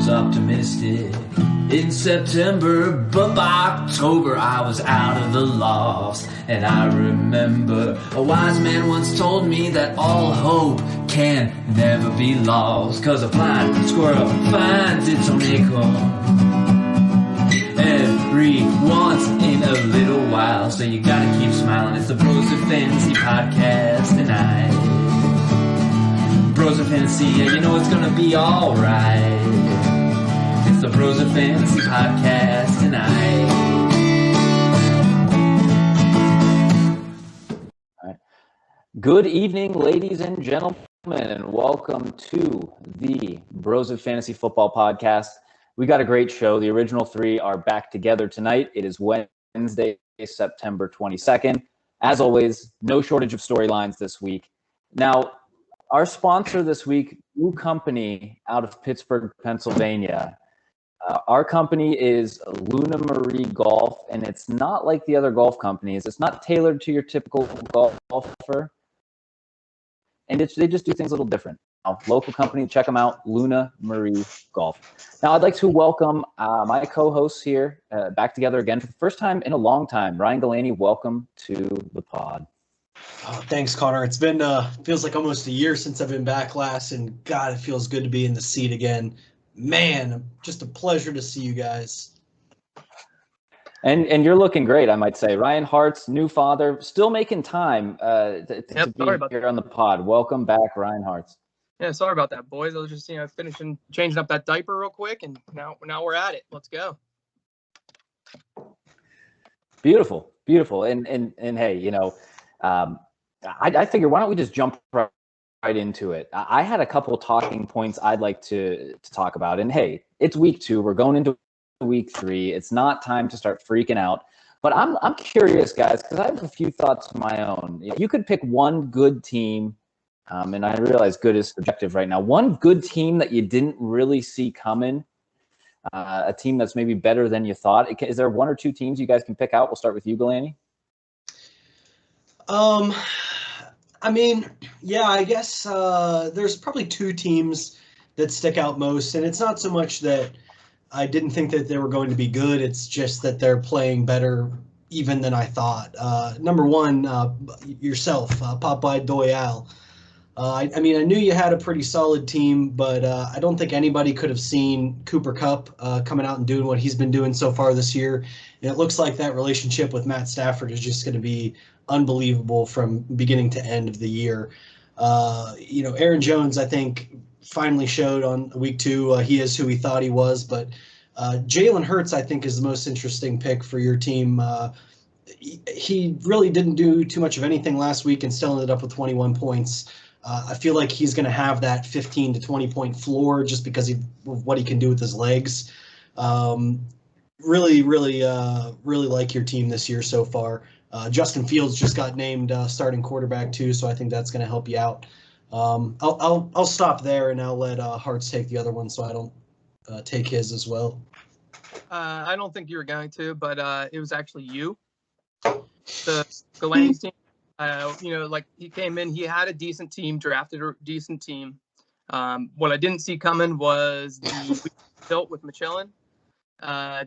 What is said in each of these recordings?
was optimistic in September, but by October I was out of the lofts. And I remember a wise man once told me that all hope can never be lost, 'cause a blind squirrel finds its own acorn every once in a little while. So you gotta keep smiling. It's the Brosuv Fantasy Podcast tonight. Brosuv Fantasy, yeah, you know it's gonna be alright. It's the Brosuv Fantasy Podcast tonight. All right. Good evening, ladies and gentlemen, and welcome to the Brosuv Fantasy Football Podcast. We got a great show. The original three are back together tonight. It is Wednesday, September 22nd. As always, no shortage of storylines this week. Now, our sponsor this week, new company out of Pittsburgh, Pennsylvania. Our company is Luna Marie Golf, and it's not like the other golf companies. It's not tailored to your typical golfer, and they just do things a little different. Local company, check them out, Luna Marie Golf. Now, I'd like to welcome my co-hosts here back together again for the first time in a long time. Ryan Ghilani, welcome to the pod. Oh, thanks, Connor. It's been feels like almost a year since I've been back last, and God, it feels good to be in the seat again. Man, just a pleasure to see you guys. And you're looking great, I might say. Ryan Hartz, new father, still making time to be here on the pod. Welcome back, Ryan Hartz. Yeah, sorry about that, boys. I was just changing up that diaper real quick, and now we're at it. Let's go. Beautiful. And hey, you know, I figure why don't we just jump right into it? I had a couple talking points I'd like to talk about. And hey, it's week 2. We're going into week 3. It's not time to start freaking out. But I'm curious, guys, because I have a few thoughts of my own. If you could pick one good team, and I realize good is subjective right now, one good team that you didn't really see coming, a team that's maybe better than you thought. Is there one or two teams you guys can pick out? We'll start with you, Ghilani. I mean, yeah, I guess there's probably two teams that stick out most, and it's not so much that I didn't think that they were going to be good. It's just that they're playing better even than I thought. Number one, yourself, Popeye Doyle. I mean, I knew you had a pretty solid team, but I don't think anybody could have seen Cooper Kupp coming out and doing what he's been doing so far this year. And it looks like that relationship with Matt Stafford is just going to be unbelievable from beginning to end of the year. You know, Aaron Jones, I think, finally showed on week 2 he is who he thought he was. But Jalen Hurts, I think, is the most interesting pick for your team. He really didn't do too much of anything last week and still ended up with 21 points. I feel like he's going to have that 15 to 20 point floor just because of what he can do with his legs. Really like your team this year so far. Justin Fields just got named starting quarterback too, so I think that's going to help you out. I'll stop there and I'll let Hartz take the other one so I don't take his as well. I don't think you were going to, but it was actually you. The Ghilani's team. You know, like he came in, he had a decent team, drafted a decent team. What I didn't see coming was the built with Michelin. A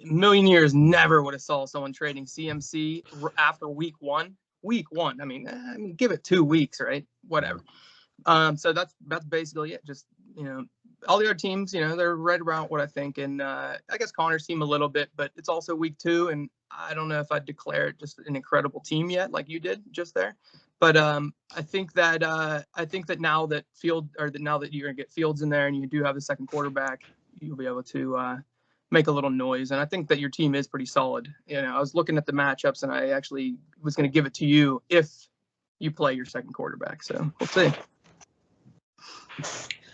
million years never would have saw someone trading CMC after week one. I mean, give it 2 weeks, right? Whatever. So that's basically it. Just, you know, all the other teams, you know, they're right around what I think. And I guess Connor's team a little bit, but it's also week 2, and I don't know if I'd declare it just an incredible team yet, like you did just there. But I think that now that now that you're gonna get Fields in there and you do have the second quarterback, you'll be able to make a little noise. And I think that your team is pretty solid. You know, I was looking at the matchups, and I actually was going to give it to you if you play your second quarterback. So we'll see.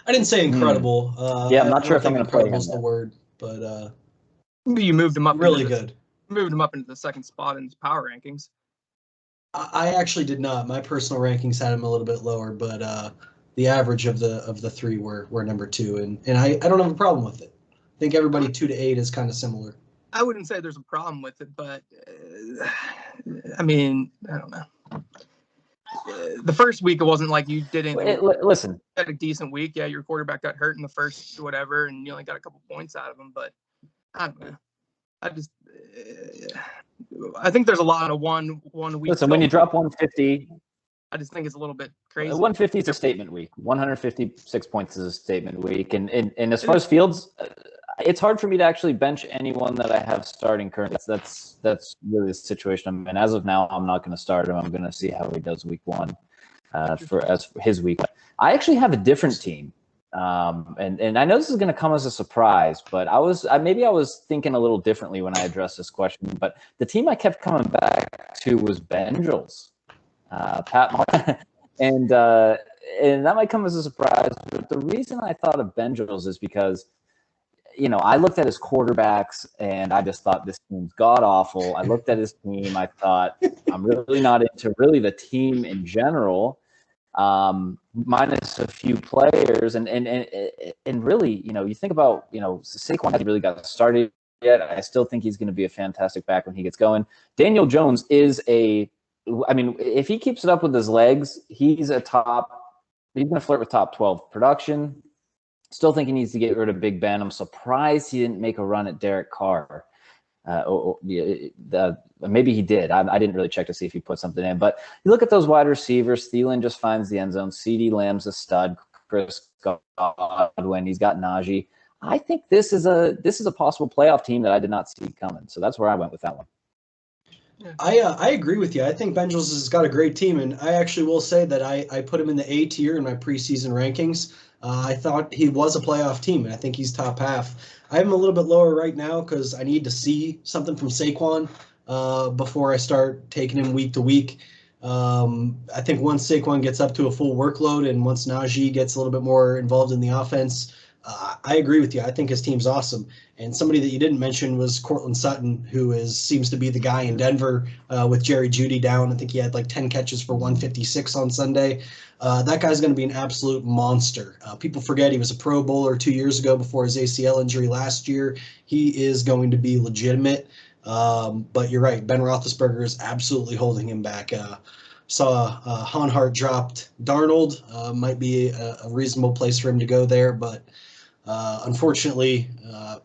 I didn't say incredible. I'm not sure if I'm going to play him. The word, but you moved him up. Really good. Moved him up into the second spot in his power rankings. I actually did not. My personal rankings had him a little bit lower, but the average of the three were number 2, and I don't have a problem with it. I think everybody 2 to 8 is kind of similar. I wouldn't say there's a problem with it, but I mean, I don't know. the first week it wasn't like you did anything. Listen, you had a decent week. Yeah, your quarterback got hurt in the first whatever, and you only got a couple points out of him. But I don't know. I think there's a lot of one week. Listen, when you drop 150, I just think it's a little bit crazy. 150 is a statement week. 156 points is a statement week. And as far as Fields, it's hard for me to actually bench anyone that I have starting currently. That's really the situation I'm in. As of now, I'm not going to start him. I'm going to see how he does week one for his week. I actually have a different team. And I know this is going to come as a surprise, but I was thinking a little differently when I addressed this question. But the team I kept coming back to was Bengals. Pat and that might come as a surprise, but the reason I thought of Bengals is because, I looked at his quarterbacks and I just thought this team's god awful. I looked at his team, I thought I'm really not into really the team in general, minus a few players, and really, you think about, Saquon hasn't really got started yet. I still think he's going to be a fantastic back when he gets going. Daniel Jones is if he keeps it up with his legs, he's going to flirt with top 12 production. Still think he needs to get rid of Big Ben. I'm surprised he didn't make a run at Derek Carr. Maybe he did. I didn't really check to see if he put something in. But you look at those wide receivers. Thielen just finds the end zone. CeeDee Lamb's a stud. Chris Godwin. He's got Najee. I think this is a possible playoff team that I did not see coming. So that's where I went with that one. I agree with you. I think Bengals has got a great team, and I actually will say that I put him in the A tier in my preseason rankings. I thought he was a playoff team, and I think he's top half. I have him a little bit lower right now because I need to see something from Saquon before I start taking him week to week. I think once Saquon gets up to a full workload and once Najee gets a little bit more involved in the offense, I agree with you. I think his team's awesome. And somebody that you didn't mention was Courtland Sutton, who seems to be the guy in Denver with Jerry Jeudy down. I think he had like 10 catches for 156 on Sunday. That guy's going to be an absolute monster. People forget he was a Pro Bowler 2 years ago before his ACL injury last year. He is going to be legitimate. But you're right. Ben Roethlisberger is absolutely holding him back. Saw Honhart dropped Darnold. Might be a reasonable place for him to go there, but unfortunately,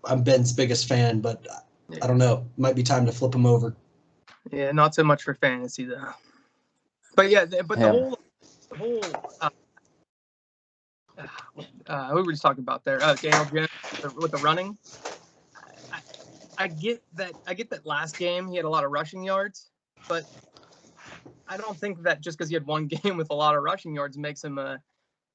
I'm Ben's biggest fan, but I don't know. Might be time to flip him over. Yeah, not so much for fantasy though. But the whole who were we just talking about there? Daniel Jones with the running. I get that last game he had a lot of rushing yards, but I don't think that just because he had one game with a lot of rushing yards makes him a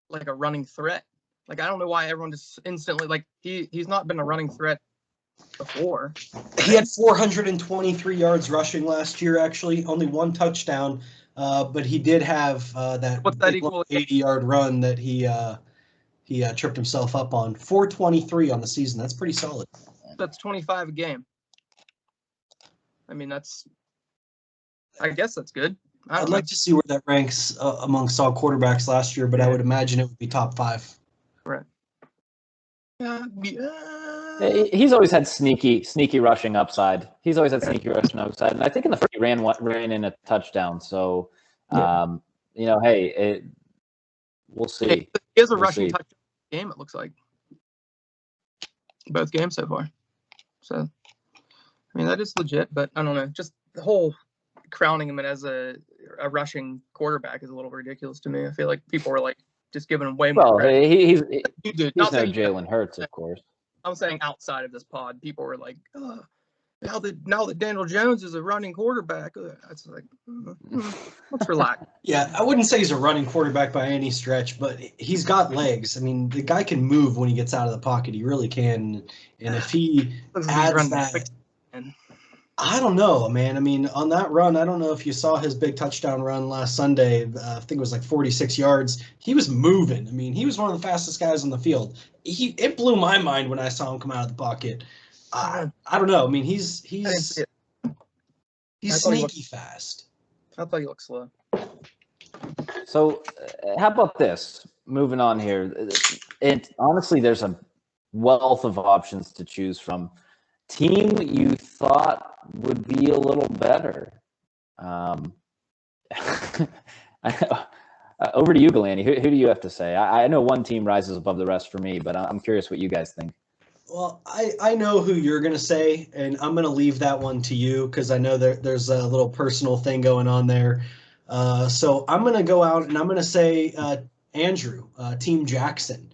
running threat. Like, I don't know why everyone just instantly, he's not been a running threat before. He had 423 yards rushing last year, actually. Only one touchdown, but he did have that 80-yard run that he tripped himself up on. 423 on the season. That's pretty solid. That's 25 a game. I mean, I guess that's good. I'd like to see where that ranks amongst all quarterbacks last year, but I would imagine it would be top 5. Right. He's always had sneaky rushing upside. He's always had sneaky rushing upside, and I think in the first he ran in a touchdown. So, hey, we'll see. Hey, he has a rushing touchdown game. It looks like both games so far. So, I mean, that is legit, but I don't know. Just the whole crowning him as a rushing quarterback is a little ridiculous to me. I feel like people were just giving him way more credit. He's no Jalen Hurts, of course. I'm saying outside of this pod, people were like, now that Daniel Jones is a running quarterback, it's like, let's relax. Yeah, I wouldn't say he's a running quarterback by any stretch, but he's got legs. I mean, the guy can move when he gets out of the pocket. He really can. And if he adds that, I don't know, man. I mean, on that run, I don't know if you saw his big touchdown run last Sunday. I think it was 46 yards. He was moving. I mean, he was one of the fastest guys on the field. It blew my mind when I saw him come out of the pocket. I don't know. I mean, he's sneaky fast. I thought he looked slow. So, how about this? Moving on here. Honestly, there's a wealth of options to choose from. Team you thought would be a little better. Over to you, Ghilani. Who do you have to say? I know one team rises above the rest for me, but I'm curious what you guys think. Well, I know who you're going to say, and I'm going to leave that one to you because I know there's a little personal thing going on there. So I'm going to go out and I'm going to say Andrew, Team Jackson.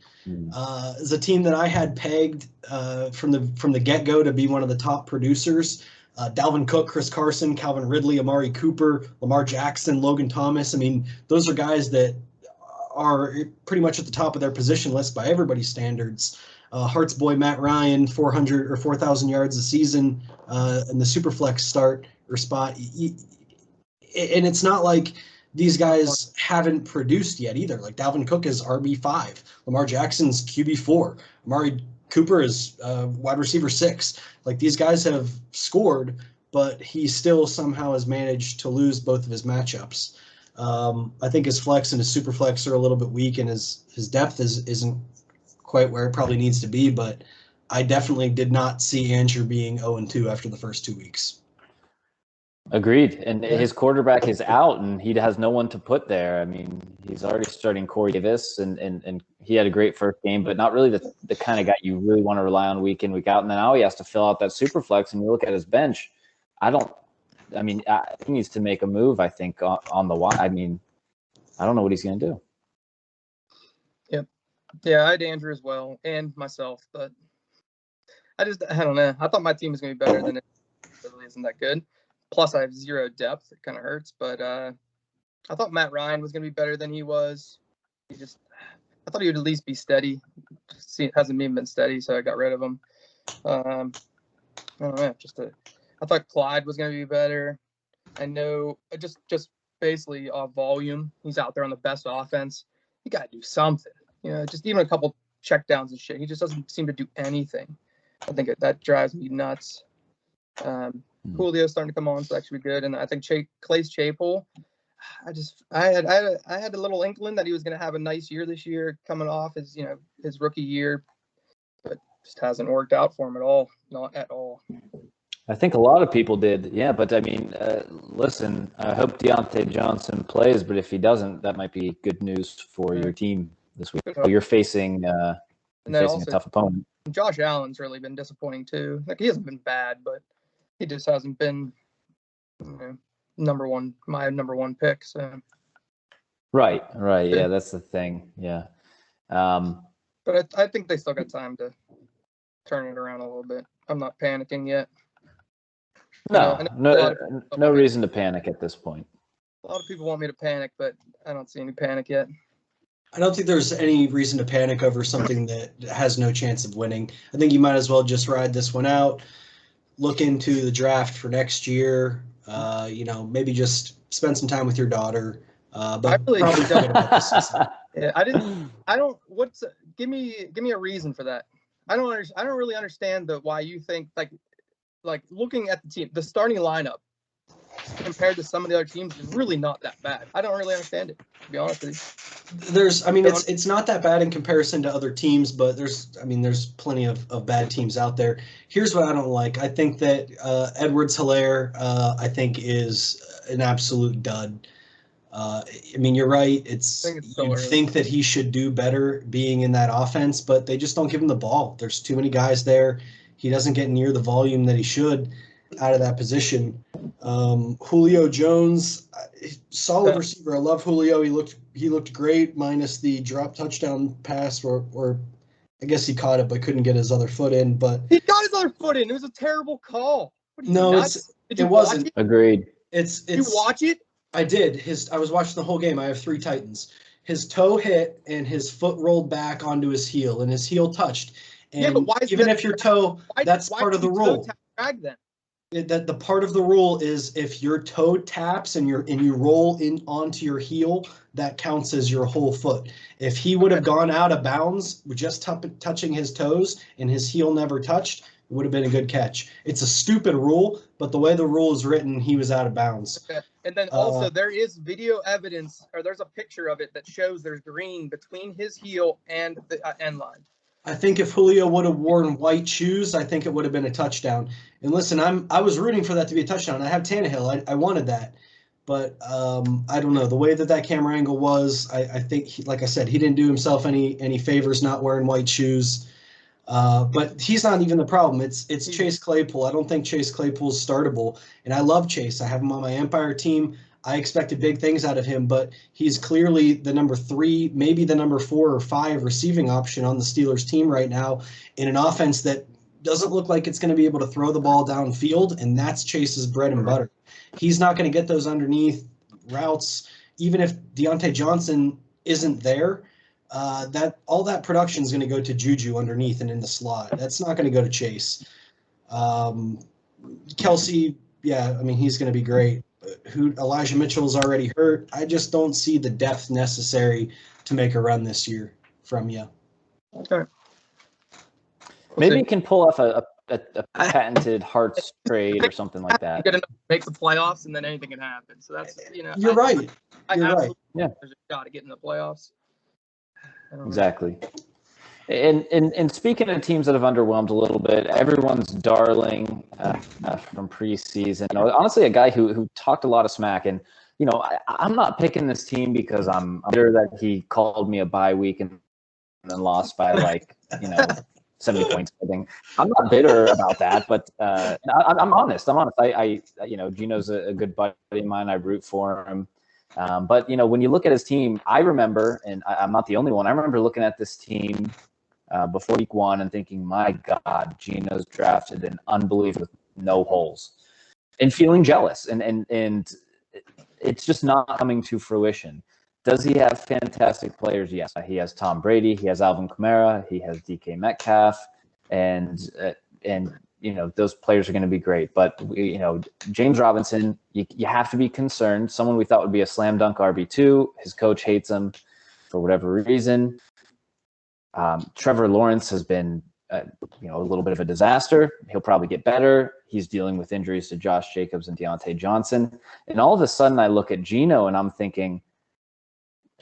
Is a team that I had pegged from the get-go to be one of the top producers. Dalvin Cook, Chris Carson, Calvin Ridley, Amari Cooper, Lamar Jackson, Logan Thomas. I mean, those are guys that are pretty much at the top of their position list by everybody's standards. Hartz boy Matt Ryan, 400 or 4,000 yards a season in the Superflex start or spot. And it's not like these guys haven't produced yet either. Like Dalvin Cook is RB5, Lamar Jackson's QB4, Amari Cooper is wide receiver 6. Like these guys have scored, but he still somehow has managed to lose both of his matchups. I think his flex and his super flex are a little bit weak, and his depth isn't quite where it probably needs to be. But I definitely did not see Andrew being 0-2 after the first 2 weeks. Agreed. And his quarterback is out, and he has no one to put there. I mean, he's already starting Corey Davis, and he had a great first game, but not really the kind of guy you really want to rely on week in, week out. And then now he has to fill out that super flex, and you look at his bench. He needs to make a move, I think, on the wide. I mean, I don't know what he's going to do. Yep. Yeah, I had Andrew as well, and myself, but I don't know. I thought my team was going to be better than it really isn't that good. Plus, I have zero depth. It kind of hurts, but I thought Matt Ryan was going to be better than he was. I thought he would at least be steady. It hasn't even been steady, so I got rid of him. I don't know. I thought Clyde was going to be better. I know just basically volume. He's out there on the best offense. You got to do something. Just even a couple checkdowns and shit. He just doesn't seem to do anything. I think that drives me nuts. Julio's starting to come on, so that should be good. And I think Clay's Chapel. I had a little inkling that he was going to have a nice year this year, coming off his rookie year, but just hasn't worked out for him at all. Not at all. I think a lot of people did, yeah. But I mean, listen, I hope Deontay Johnson plays, but if he doesn't, that might be good news for your team this week. You're facing a tough opponent. Josh Allen's really been disappointing too. Like he hasn't been bad, but he just hasn't been my number one pick. So right. Yeah, that's the thing. Yeah. But I think they still got time to turn it around a little bit. I'm not panicking yet. No reason to panic at this point. A lot of people want me to panic, but I don't see any panic yet. I don't think there's any reason to panic over something that has no chance of winning. I think you might as well just ride this one out, look into the draft for next year, maybe just spend some time with your daughter. But probably forget about this season. Yeah, give me a reason for that. I don't really understand why you think like looking at the team, the starting lineup compared to some of the other teams is really not that bad. I don't really understand it, to be honest with you. It's not that bad in comparison to other teams, but there's plenty of bad teams out there. Here's what I don't like. I think that Edwards-Helaire, I think is an absolute dud. You're right. You think that he should do better being in that offense, but they just don't give him the ball. There's too many guys there. He doesn't get near the volume that he should out of that position. Julio Jones, solid receiver. I love Julio. He looked great, minus the drop touchdown pass, or I guess he caught it but couldn't get his other foot in. But he got his other foot in. It was a terrible call. It wasn't. Agreed. Did you watch it? I did. I was watching the whole game. I have 3 Titans. His toe hit and his foot rolled back onto his heel, and his heel touched. And but why is even if your toe, that's part of the rule. Drag then? That the part of the rule is if your toe taps and you roll in onto your heel, that counts as your whole foot. If he would have gone out of bounds with just touching his toes and his heel never touched, it would have been a good catch. It's a stupid rule, but the way the rule is written, he was out of bounds. Okay. And then also there is video evidence, or there's a picture of it that shows there's green between his heel and the end line. I think if Julio would have worn white shoes, I think it would have been a touchdown. And listen, I was rooting for that to be a touchdown. I have Tannehill. I wanted that. But I don't know. The way that camera angle was, I think, like I said, he didn't do himself any favors not wearing white shoes. But he's not even the problem. It's Chase Claypool. I don't think Chase Claypool's startable. And I love Chase. I have him on my Empire team. I expected big things out of him, but he's clearly the number 3, maybe the number 4 or 5 receiving option on the Steelers team right now in an offense that doesn't look like it's going to be able to throw the ball downfield, and that's Chase's bread and butter. He's not going to get those underneath routes, even if Deontay Johnson isn't there. That all that production is going to go to Juju underneath and in the slot. That's not going to go to Chase. Kelsey, yeah, I mean, he's going to be great. Elijah Mitchell's already hurt. I just don't see the depth necessary to make a run this year from you. Okay. Maybe you can pull off a patented Hartz trade or something like that. Good enough to make the playoffs, and then anything can happen. So that's, You're right. You're right. Yeah. There's a shot to get in the playoffs. Exactly. And speaking of teams that have underwhelmed a little bit, everyone's darling from preseason. Honestly, a guy who talked a lot of smack. And, I'm not picking this team because I'm bitter that he called me a bye week and then lost by 70 points, I think. I'm not bitter about that, but I'm honest. I Gino's a good buddy of mine. I root for him. But, when you look at his team, I remember, and I'm not the only one, I remember looking at this team before week 1 and thinking, my God, Gino's drafted an unbelievable with no holes, and feeling jealous. And it's just not coming to fruition. Does he have fantastic players? Yes. He has Tom Brady. He has Alvin Kamara. He has DK Metcalf. And those players are going to be great. But, James Robinson, you have to be concerned. Someone we thought would be a slam dunk RB2. His coach hates him for whatever reason. Trevor Lawrence has been, a little bit of a disaster. He'll probably get better. He's dealing with injuries to Josh Jacobs and Deontay Johnson. And all of a sudden I look at Gino and I'm thinking,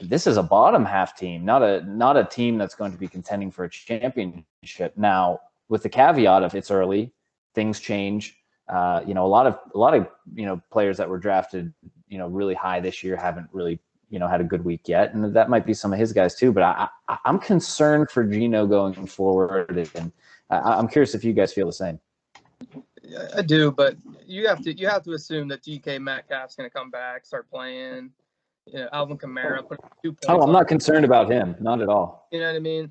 this is a bottom half team, not a team that's going to be contending for a championship. Now, with the caveat of it's early, things change. A lot of players that were drafted, really high this year haven't really, had a good week yet, and that might be some of his guys too. But I'm concerned for Gino going forward, and I'm curious if you guys feel the same. I do, but you have to assume that DK Metcalf's going to come back, start playing. Alvin Kamara put 2 points. Oh, I'm not concerned about him, not at all. You know what I mean?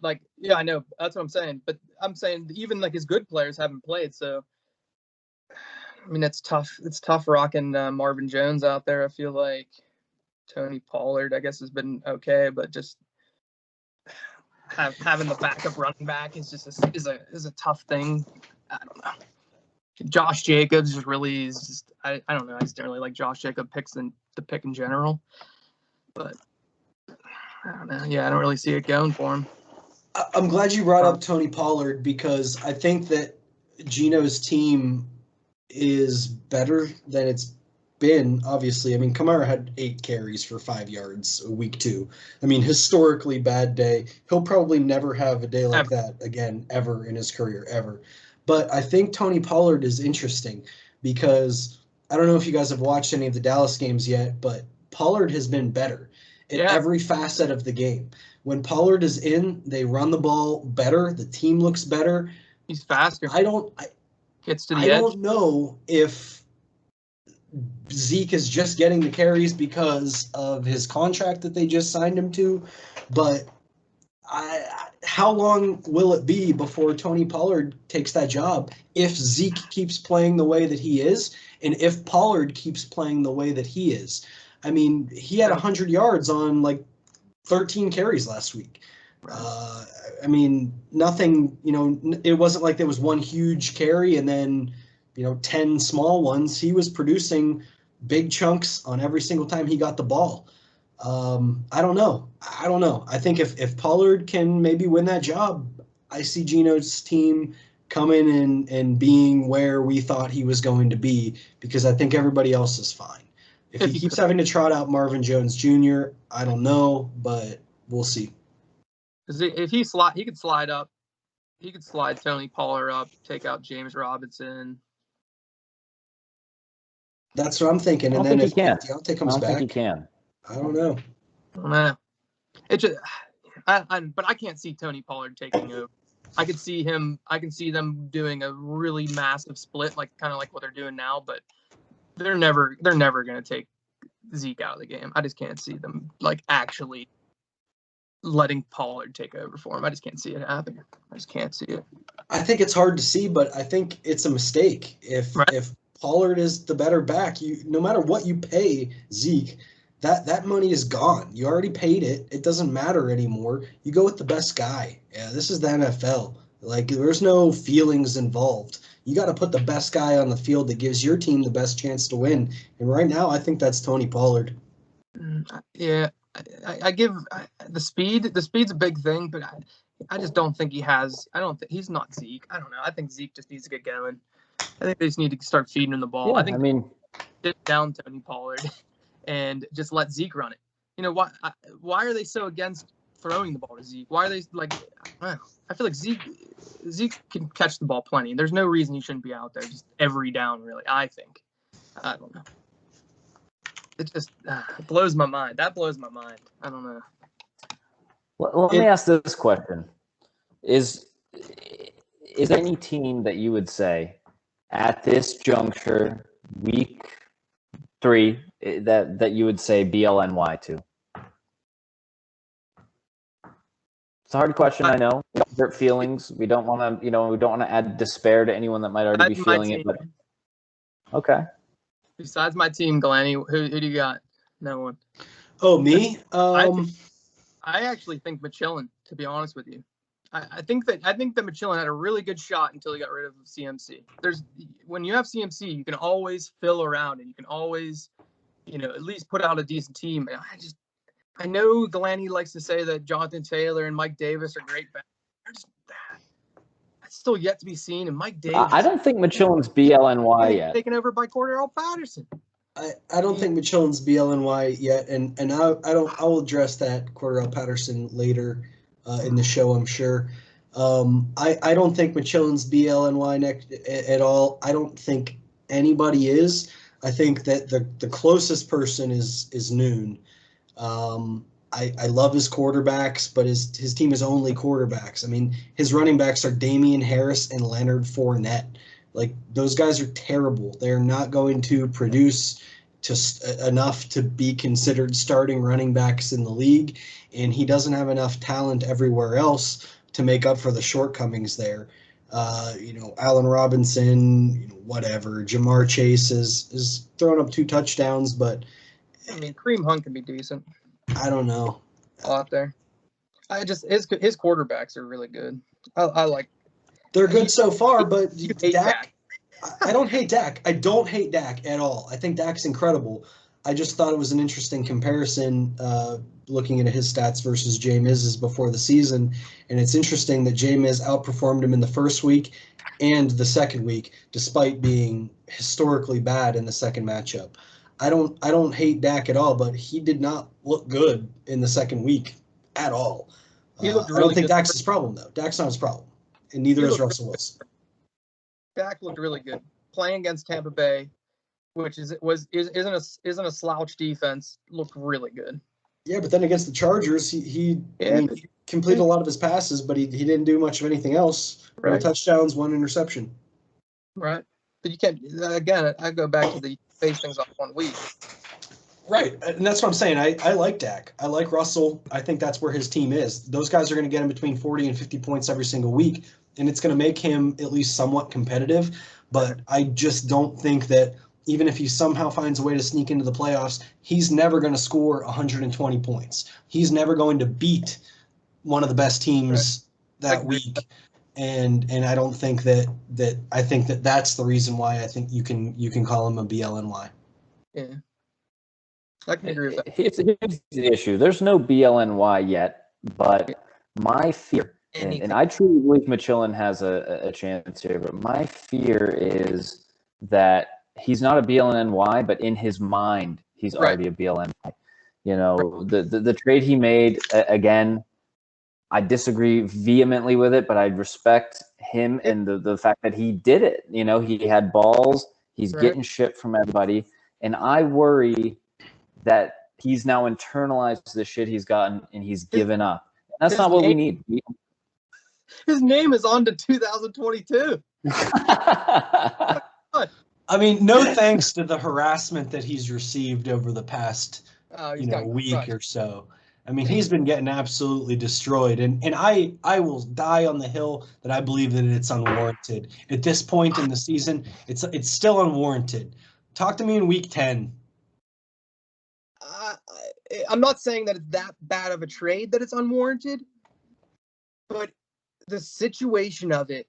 I know that's what I'm saying. But I'm saying even his good players haven't played. So, I mean, it's tough. It's tough rocking Marvin Jones out there. I feel like Tony Pollard, I guess, has been okay, but just having the backup running back is just is a tough thing. I don't know. Josh Jacobs I don't know. I just don't really like Josh Jacobs picks the pick in general. But I don't know. Yeah, I don't really see it going for him. I'm glad you brought up Tony Pollard because I think that Gino's team is better than it's been, obviously. I mean, Kamara had 8 carries for 5 yards week 2. I mean, historically bad day. He'll probably never have a day like that again, ever in his career, ever. But I think Tony Pollard is interesting because I don't know if you guys have watched any of the Dallas games yet, but Pollard has been better in every facet of the game. When Pollard is in, they run the ball better. The team looks better. He's faster. I don't know if Zeke is just getting the carries because of his contract that they just signed him to, but how long will it be before Tony Pollard takes that job if Zeke keeps playing the way that he is and if Pollard keeps playing the way that he is? I mean, he had 100 yards on 13 carries last week. I mean, nothing, it wasn't like there was one huge carry and then, 10 small ones. He was producing big chunks on every single time he got the ball. I don't know. I think if Pollard can maybe win that job, I see Gino's team coming and being where we thought he was going to be because I think everybody else is fine. If he keeps having to trot out Marvin Jones Jr., I don't know, but we'll see. If he could slide up. He could slide Tony Pollard up, take out James Robinson. That's what I'm thinking. I And don't then think he can. Deontay I comes don't think he back, can. I don't know. Nah. It just, but I can't see Tony Pollard taking over. I can see them doing a really massive split, like kind of like what they're doing now. But they're never going to take Zeke out of the game. I just can't see them like actually letting Pollard take over for him. I just can't see it happen. I just can't see it. I think it's hard to see, but I think it's a mistake. If Pollard is the better back, no matter what you pay Zeke, that money is gone. You already paid it. It doesn't matter anymore. You go with the best guy. Yeah, this is the NFL. Like, there's no feelings involved. You got to put the best guy on the field that gives your team the best chance to win. And right now, I think that's Tony Pollard. Yeah, I give the speed. The speed's a big thing, but I just don't think he has. I don't think he's not Zeke. I don't know. I think Zeke just needs to get going. I think they just need to start feeding him the ball. Yeah, I think sit down Tony Pollard and just let Zeke run it. You know why are they so against throwing the ball to Zeke? Why are they like? I feel like Zeke can catch the ball plenty. There's no reason he shouldn't be out there just every down. Really, I think. I don't know. It just blows my mind. That blows my mind. I don't know. Let me ask this question: Is there any team that you would say at this juncture, week 3, that you would say BLNY to? It's a hard question, I know. We don't hurt feelings. We don't want to add despair to anyone that might already be feeling it. But okay. Besides my team, Ghilani, who do you got? No one. Oh, me? I actually think Michelin, to be honest with you. I think that Michelin had a really good shot until he got rid of CMC. When you have CMC, you can always fill around and you can always, at least put out a decent team. I know Ghilani likes to say that Jonathan Taylor and Mike Davis are great backs. That's still yet to be seen. And Mike Davis, I don't think Michelin's BLNY yet. Taken over by Cordell Patterson. I don't think Michelin's BLNY yet, and I'll address that Cordell Patterson later in the show, I'm sure. I don't think Michelin's BLNY at all. I don't think anybody is. I think that the closest person is Noon. I love his quarterbacks, but his team is only quarterbacks. I mean, his running backs are Damian Harris and Leonard Fournette. Like, those guys are terrible. They're not going to produce just enough to be considered starting running backs in the league, and he doesn't have enough talent everywhere else to make up for the shortcomings there. Allen Robinson, whatever. Jamar Chase is throwing up 2 touchdowns, but I mean, Kareem Hunt can be decent. I don't know. Out there, his quarterbacks are really good. I like. They're good so far, but Dak. I don't hate Dak. I don't hate Dak at all. I think Dak's incredible. I just thought it was an interesting comparison looking at his stats versus Jay Miz's before the season. And it's interesting that Jay Miz outperformed him in the first week and the second week, despite being historically bad in the second matchup. I don't hate Dak at all, but he did not look good in the second week at all. He looked really I don't think good. Dak's his problem, though. Dak's not his problem, and neither is Russell Wilson. Dak looked really good playing against Tampa Bay, which isn't a slouch defense. Looked really good. Yeah, but then against the Chargers, he completed a lot of his passes, but he didn't do much of anything else. Right. No touchdowns, 1 interception. Right, but you can't. Again, I go back to the base things off 1 week. Right, and that's what I'm saying. I like Dak. I like Russell. I think that's where his team is. Those guys are going to get him between 40 and 50 points every single week, and it's going to make him at least somewhat competitive. But I just don't think that even if he somehow finds a way to sneak into the playoffs, he's never going to score 120 points. He's never going to beat one of the best teams that week. And I don't think that I think that that's the reason why I think you can call him a BLNY. Yeah. I can agree with that. Here's the issue. There's no BLNY yet, but my fear, and I truly believe Michelin has a chance here, but my fear is that he's not a BLNY, but in his mind, he's already a BLNY. The trade he made, again, I disagree vehemently with it, but I respect him and the fact that he did it. He had balls. He's getting shit from everybody. And I worry that he's now internalized the shit he's gotten and he's given up. And that's not what we need. His name is on to 2022. I mean, no thanks to the harassment that he's received over the past week or so. I mean, he's been getting absolutely destroyed, and I will die on the hill that I believe that it's unwarranted. At this point in the season, it's still unwarranted. Talk to me in week 10. I'm not saying that it's that bad of a trade that it's unwarranted, but the situation of it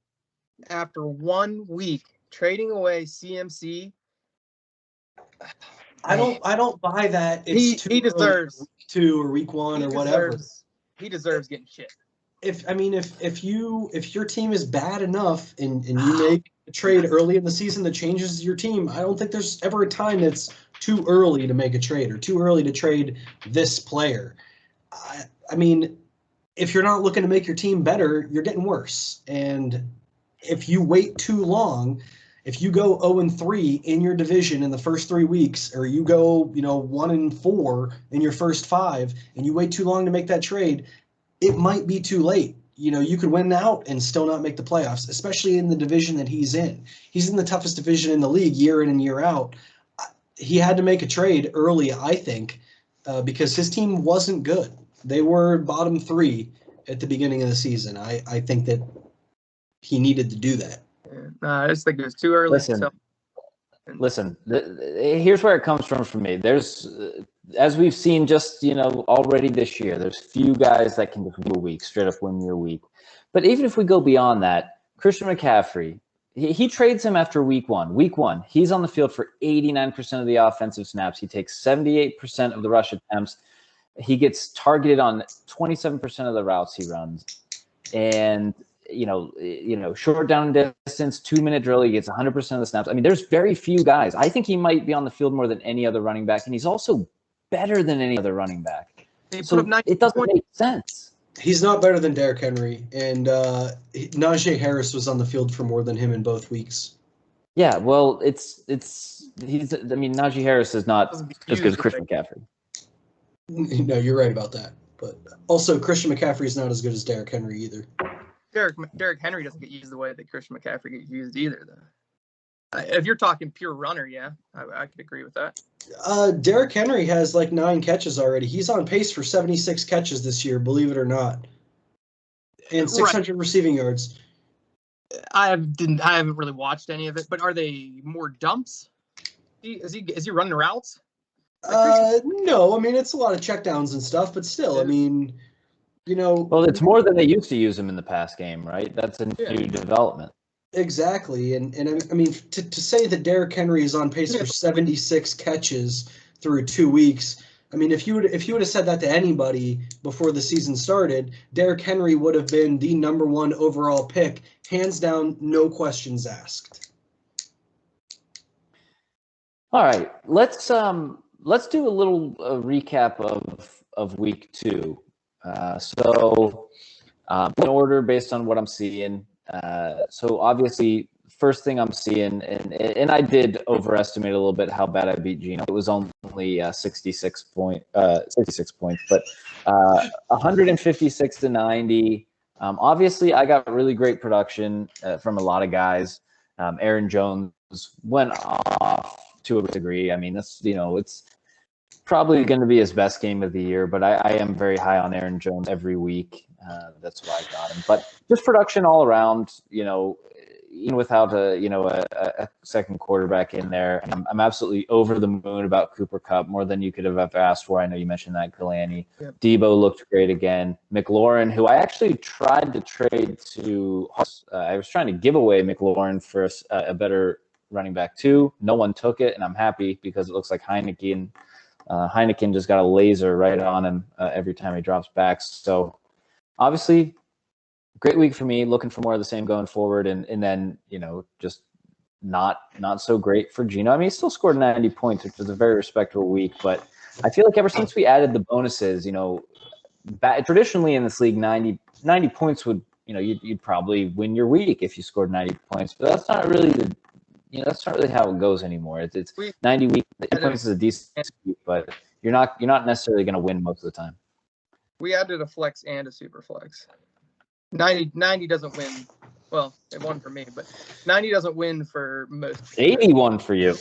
after 1 week trading away CMC, I don't buy that. He deserves week 2 or week 1 or whatever. He deserves getting shit. If your team is bad enough and you make a trade early in the season that changes your team, I don't think there's ever a time that's too early to make a trade or too early to trade this player. I mean, if you're not looking to make your team better, you're getting worse. And if you wait too long, if you go 0-3 in your division in the first 3 weeks, or you go 1-4 in your first 5, and you wait too long to make that trade, it might be too late. You could win out and still not make the playoffs, especially in the division that he's in. He's in the toughest division in the league year in and year out. He had to make a trade early, I think, because his team wasn't good. They were bottom 3 at the beginning of the season. I think that he needed to do that. I just think it was too early. Listen, here's where it comes from for me. There's, as we've seen just, already this year, there's few guys that can just win a week, straight up win your week. But even if we go beyond that, Christian McCaffrey, he trades him after week 1. Week 1, he's on the field for 89% of the offensive snaps. He takes 78% of the rush attempts. He gets targeted on 27% of the routes he runs. And short down distance, 2-minute drill, he gets 100% of the snaps. I mean, there's very few guys. I think he might be on the field more than any other running back, and he's also better than any other running back. So it doesn't make sense. He's not better than Derrick Henry, and Najee Harris was on the field for more than him in both weeks. Yeah, well, Najee Harris is not as good as Christian McCaffrey. No, you're right about that. But also, Christian McCaffrey is not as good as Derrick Henry either. Derrick Henry doesn't get used the way that Christian McCaffrey gets used either, though. If you're talking pure runner, yeah, I could agree with that. Derrick Henry has like 9 catches already. He's on pace for 76 catches this year, believe it or not, and 600 receiving yards. I haven't really watched any of it, but are they more dumps? Is he running routes? No, I mean it's a lot of checkdowns and stuff, but still, I mean, Well, it's more than they used to use him in the past game, right? That's a new development. Exactly, and I mean to say that Derrick Henry is on pace for 76 catches through 2 weeks. I mean, if you would have said that to anybody before the season started, Derrick Henry would have been the number 1 overall pick, hands down, no questions asked. All right, let's do a little recap of week 2. In order based on what I'm seeing. So obviously, first thing I'm seeing, and I did overestimate a little bit how bad I beat Gino. It was only 66 points, but 156 to 90. Obviously, I got really great production from a lot of guys. Aaron Jones went off to a degree. I mean, it's probably going to be his best game of the year, but I am very high on Aaron Jones every week. That's why I got him. But just production all around, even without a second quarterback in there. And I'm absolutely over the moon about Cooper Kupp, more than you could have ever asked for. I know you mentioned that, Ghilani. Yep. Debo looked great again. McLaurin, who I actually tried to trade to Hartz. I was trying to give away McLaurin for a running back too. No one took it, and I'm happy because it looks like Heineken just got a laser right on him every time he drops back. So obviously, great week for me. Looking for more of the same going forward, and then just not so great for Gino. I mean, he still scored 90 points, which was a very respectable week. But I feel like ever since we added the bonuses, traditionally in this league, 90 points would you'd probably win your week if you scored 90 points. But that's not really that's not really how it goes anymore. It's We 90 weeks. 80 points is a decent week, but you're not necessarily going to win most of the time. We added a flex and a super flex. 90 doesn't win. Well, it won for me, but 90 doesn't win for most. 81 for you.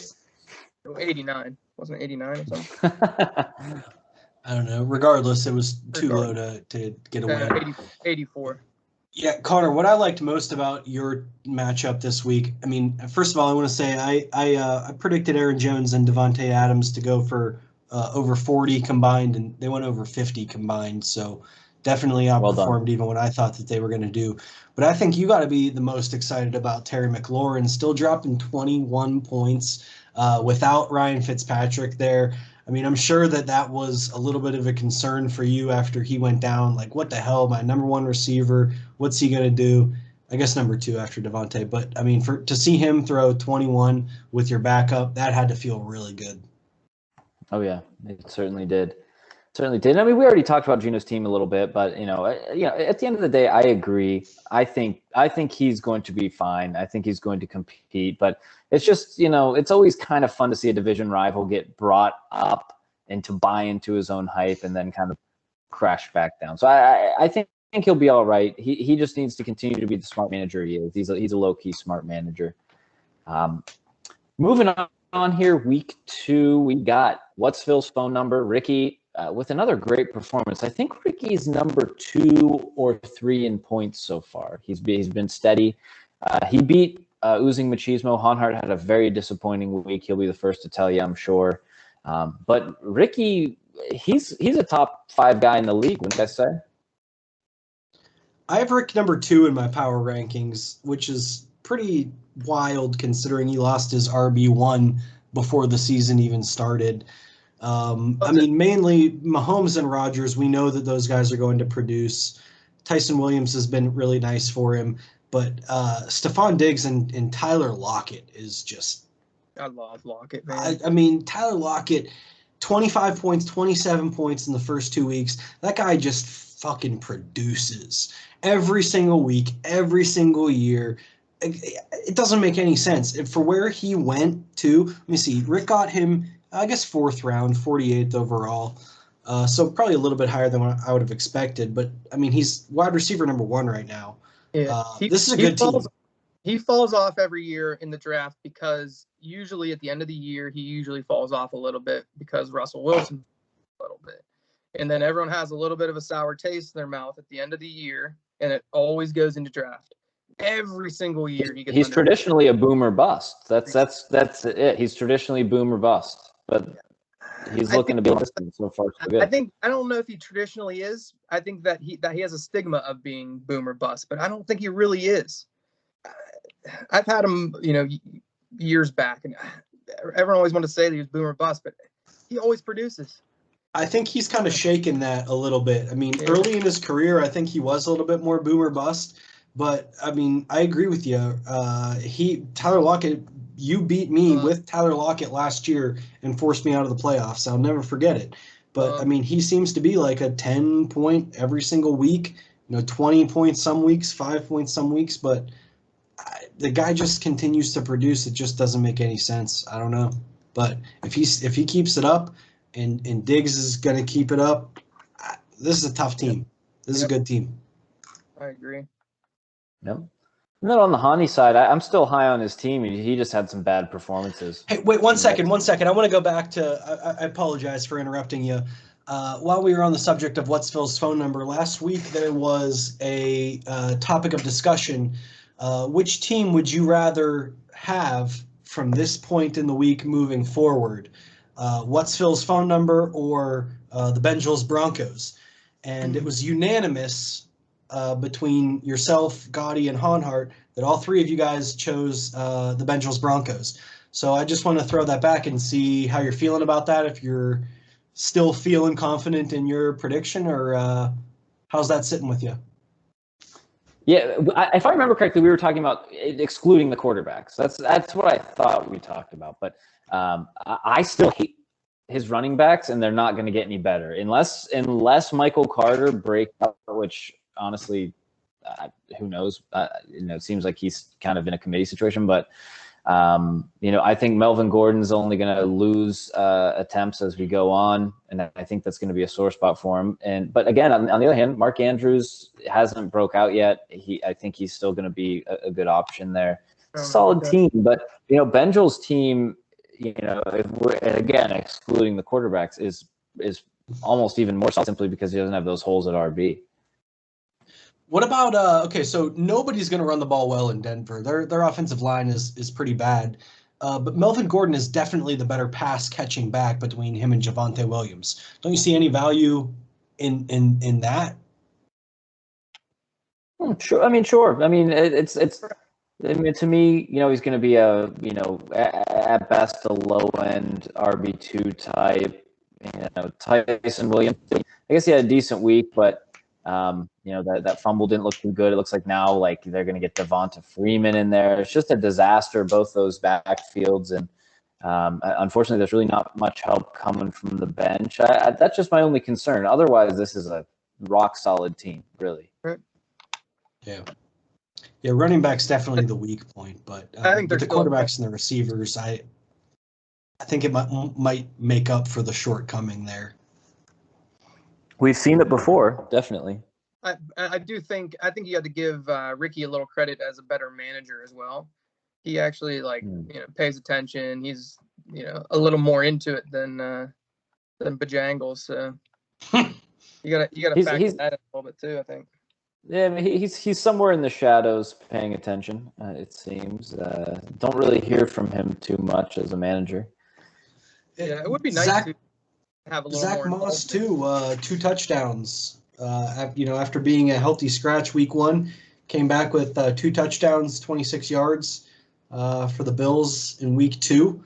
89. Wasn't it 89 or something? I don't know. Regardless, it was too low to get away. 84. Yeah, Connor, what I liked most about your matchup this week, I mean, first of all, I want to say I predicted Aaron Jones and Devontae Adams to go for over 40 combined, and they went over 50 combined. So definitely outperformed even what I thought that they were going to do. But I think you got to be the most excited about Terry McLaurin still dropping 21 points without Ryan Fitzpatrick there. I mean, I'm sure that was a little bit of a concern for you after he went down. Like, what the hell, my number one receiver, what's he going to do? I guess number two after Devontae. But, I mean, to see him throw 21 with your backup, that had to feel really good. Oh, yeah, it certainly did. Certainly did. I mean, we already talked about Gino's team a little bit, but, at the end of the day, I agree. I think he's going to be fine. I think he's going to compete. But it's just, it's always kind of fun to see a division rival get brought up and to buy into his own hype and then kind of crash back down. So I think he'll be all right. He just needs to continue to be the smart manager he is. He's a low-key smart manager. Moving on here, week 2, we got What's Phil's phone number, Ricky, with another great performance. I think Ricky's number 2 or 3 in points so far. He's been steady. He beat Oozing Machismo. Honhart had a very disappointing week. He'll be the first to tell you, I'm sure. But Ricky, he's a top 5 guy in the league, wouldn't I say? I have Rick number 2 in my power rankings, which is pretty wild considering he lost his RB1 before the season even started. I mean, mainly Mahomes and Rodgers, we know that those guys are going to produce. Tyson Williams has been really nice for him. But Stephon Diggs and Tyler Lockett is just... I love Lockett, man. I mean, Tyler Lockett, 25 points, 27 points in the first 2 weeks. That guy just fucking produces. Every single week, every single year. It doesn't make any sense. For where he went to, let me see, Rick got him, I guess, 4th round, 48th overall. So probably a little bit higher than what I would have expected. But, I mean, he's wide receiver number 1 right now. Yeah. This is a good team. He falls off every year in the draft because usually at the end of the year, he usually falls off a little bit because Russell Wilson a little bit. And then everyone has a little bit of a sour taste in their mouth at the end of the year, and it always goes into draft. Every single year he gets. He's traditionally a boomer bust. That's it. He's traditionally boomer bust, but he's looking to be consistent so far. So good. I don't know if he traditionally is. I think that he has a stigma of being boomer bust, but I don't think he really is. I've had him, years back, and everyone always wanted to say that he was boomer bust, but he always produces. I think he's kind of shaken that a little bit. I mean, early in his career, I think he was a little bit more boomer bust. But, I mean, I agree with you. Tyler Lockett, you beat me with Tyler Lockett last year and forced me out of the playoffs. I'll never forget it. But, I mean, he seems to be like a 10-point every single week, 20 points some weeks, 5 points some weeks. But the guy just continues to produce. It just doesn't make any sense. I don't know. But if he keeps it up and Diggs is going to keep it up, this is a tough team. This is a good team. I agree. Yep. And then on the Hani side, I'm still high on his team. He just had some bad performances. Hey, wait, one second. I want to go back to – I apologize for interrupting you. While we were on the subject of What's Phil's phone number, last week there was a topic of discussion. Which team would you rather have from this point in the week moving forward? What's Phil's phone number or the Bengals Broncos? And it was unanimous between yourself, Gotti, and Honhart that all 3 of you guys chose the Bengals Broncos. So I just want to throw that back and see how you're feeling about that, if you're still feeling confident in your prediction, or how's that sitting with you? Yeah, if I remember correctly, we were talking about excluding the quarterbacks. That's what I thought we talked about. But I still hate his running backs, and they're not going to get any better unless Michael Carter breaks out, which honestly, who knows? It seems like he's kind of in a committee situation. But I think Melvin Gordon's only going to lose attempts as we go on, and I think that's going to be a sore spot for him. But again, on the other hand, Mark Andrews hasn't broke out yet. I think he's still going to be a good option there. Solid team, but Benjal's team, if we're, again excluding the quarterbacks, is almost even more solid simply because he doesn't have those holes at RB. What about okay? So nobody's going to run the ball well in Denver. Their offensive line is pretty bad, but Melvin Gordon is definitely the better pass catching back between him and Javonte Williams. Don't you see any value in that? Sure. Sure. It's. To me, he's going to be at best a low end RB2 type. Tyson Williams. I guess he had a decent week, but that fumble didn't look too good. It looks like now they're going to get Devonta Freeman in there. It's just a disaster, both those backfields, and unfortunately, there's really not much help coming from the bench. That's just my only concern. Otherwise, this is a rock solid team, really. Yeah. Yeah, running back's definitely the weak point, but I think the quarterbacks and the receivers, I think it might make up for the shortcoming there. We've seen it before, definitely. I think you have to give Ricky a little credit as a better manager as well. He actually pays attention. He's a little more into it than Bojangles. So you gotta factor that in a little bit too, I think. Yeah, he's somewhere in the shadows paying attention, it seems. Don't really hear from him too much as a manager. Yeah, it would be nice to have a little Zach more Moss too, 2 touchdowns. After being a healthy scratch week 1, came back with 2 touchdowns, 26 yards for the Bills in week 2.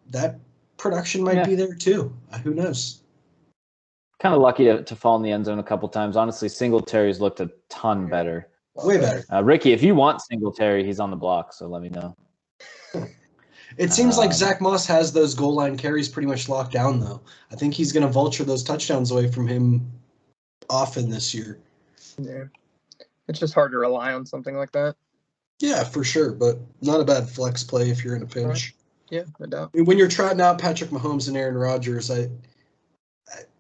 That production might be there too. Who knows? Kind of lucky to fall in the end zone a couple times. Honestly, Singletary's looked a ton better. Way better. Ricky, if you want Singletary, he's on the block, so let me know. It seems like Zach Moss has those goal line carries pretty much locked down, though. I think he's going to vulture those touchdowns away from him often this year. Yeah. It's just hard to rely on something like that. Yeah, for sure, but not a bad flex play if you're in a pinch. Right. Yeah, no doubt. When you're trotting out Patrick Mahomes and Aaron Rodgers,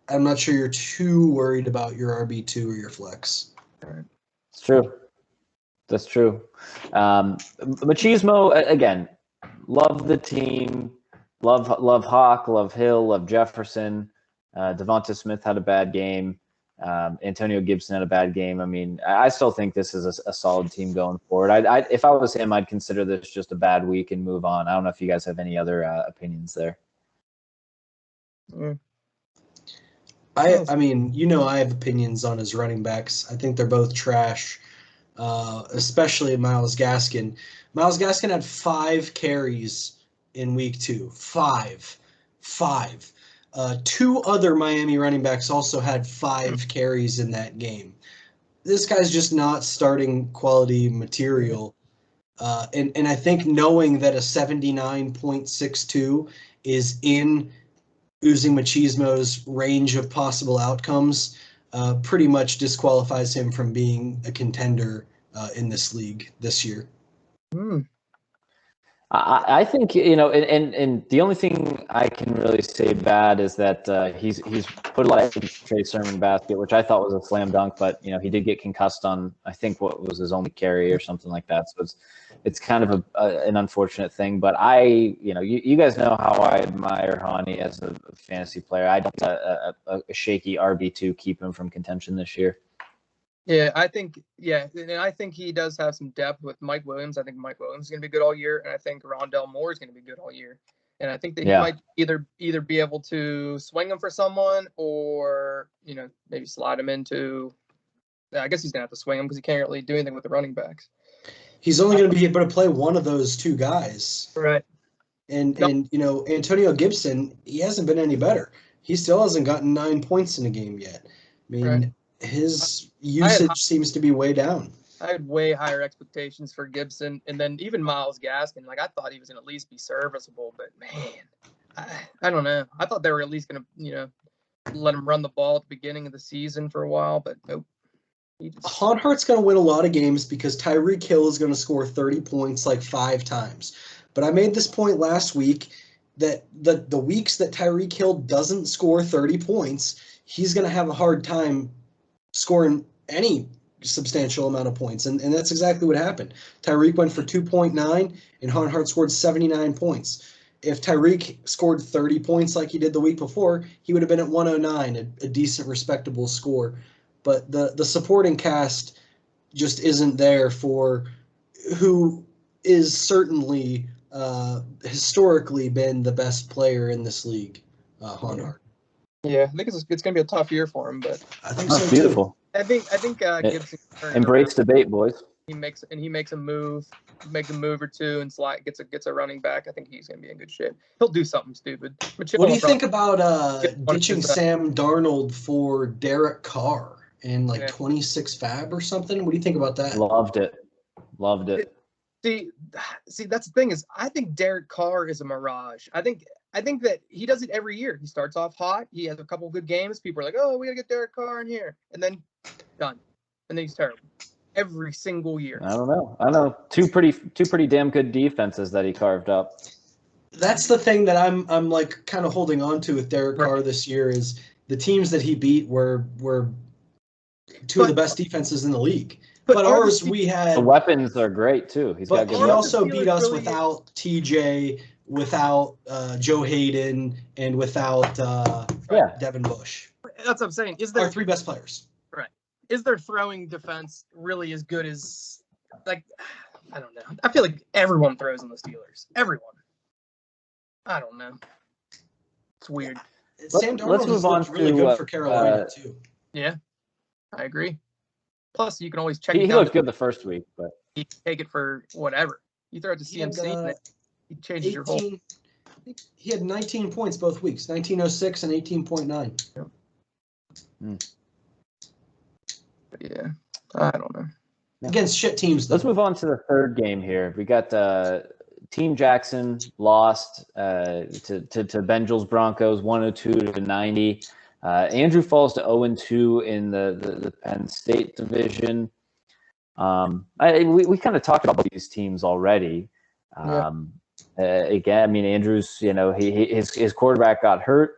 I'm not sure you're too worried about your RB2 or your flex. Right. It's true. That's true. Machismo, again, love the team. Love Hawk, love Hill, love Jefferson. Devonta Smith had a bad game. Antonio Gibson had a bad game. I still think this is a solid team going forward. If I was him, I'd consider this just a bad week and move on. I don't know if you guys have any other opinions there. Mm. I have opinions on his running backs. I think they're both trash, especially Myles Gaskin. Myles Gaskin had 5 carries in week 2. 5. 2 other Miami running backs also had 5 carries in that game. This guy's just not starting quality material. And I think knowing that a 79.62 is in Uzi Machismo's range of possible outcomes pretty much disqualifies him from being a contender in this league this year. I think, and the only thing I can really say bad is that he's put a lot of Trey Sermon basket, which I thought was a slam dunk, but he did get concussed on, I think, what was his only carry or something like that. So it's kind of an unfortunate thing. But you guys know how I admire Hani as a fantasy player. I don't a shaky RB2 keep him from contention this year. Yeah, I think he does have some depth with Mike Williams. I think Mike Williams is going to be good all year, and I think Rondell Moore is going to be good all year. And I think that he might either be able to swing him for someone or, maybe slide him into – I guess he's going to have to swing him because he can't really do anything with the running backs. He's only going to be able to play one of those 2 guys. Right. And Antonio Gibson, he hasn't been any better. He still hasn't gotten 9 points in a game yet. Right. His usage seems to be way down. I had way higher expectations for Gibson, and then even Myles Gaskin. I thought he was going to at least be serviceable, but man, I don't know. I thought they were at least going to, let him run the ball at the beginning of the season for a while, but nope. Hart's going to win a lot of games because Tyreek Hill is going to score 30 points like 5 times. But I made this point last week that the weeks that Tyreek Hill doesn't score 30 points, he's going to have a hard time scoring any substantial amount of points. And that's exactly what happened. Tyreek went for 2.9, and Hart scored 79 points. If Tyreek scored 30 points like he did the week before, he would have been at 109, a decent, respectable score. But the supporting cast just isn't there for who is certainly historically been the best player in this league, Hart. Yeah, I think it's going to be a tough year for him, but I think so beautiful. too. I think Gibson Embrace debate, boys. He makes a move or two, and gets a running back. I think he's gonna be in good shape. He'll do something stupid. What do you think about ditching Sam Darnold for Derek Carr in 26 fab or something? What do you think about that? Loved it. See, that's the thing is, I think Derek Carr is a mirage. I think that he does it every year. He starts off hot. He has a couple good games. People are like, "Oh, we gotta get Derek Carr in here," and then done, and then he's terrible. Every single year. I don't know. Two pretty damn good defenses that he carved up. That's the thing that I'm like kind of holding on to with Derek Carr this year is the teams that he beat were two of the best defenses in the league. But ours, we had the weapons are great too. He also beat us without TJ, without Joe Hayden, and without Devin Bush. That's what I'm saying. Our 3 best players. Is their throwing defense really as good as, I don't know. I feel like everyone throws in the Steelers. Everyone. I don't know. It's weird. Sam Darnold has looked really good for Carolina, too. Yeah, I agree. Plus, you can always check He looked good the first week, but you take it for whatever. You throw it to CMC, and he changes your whole. He had 19 points both weeks, 1906 and 18.9. Yep. Yeah, I don't know. Against shit teams, though. Let's move on to the third game here. We got Team Jackson lost to Benjals Broncos 102-90. Andrew falls to 0-2 in the Penn State division. We kind of talked about these teams already. Again, I mean, Andrew's, his quarterback got hurt.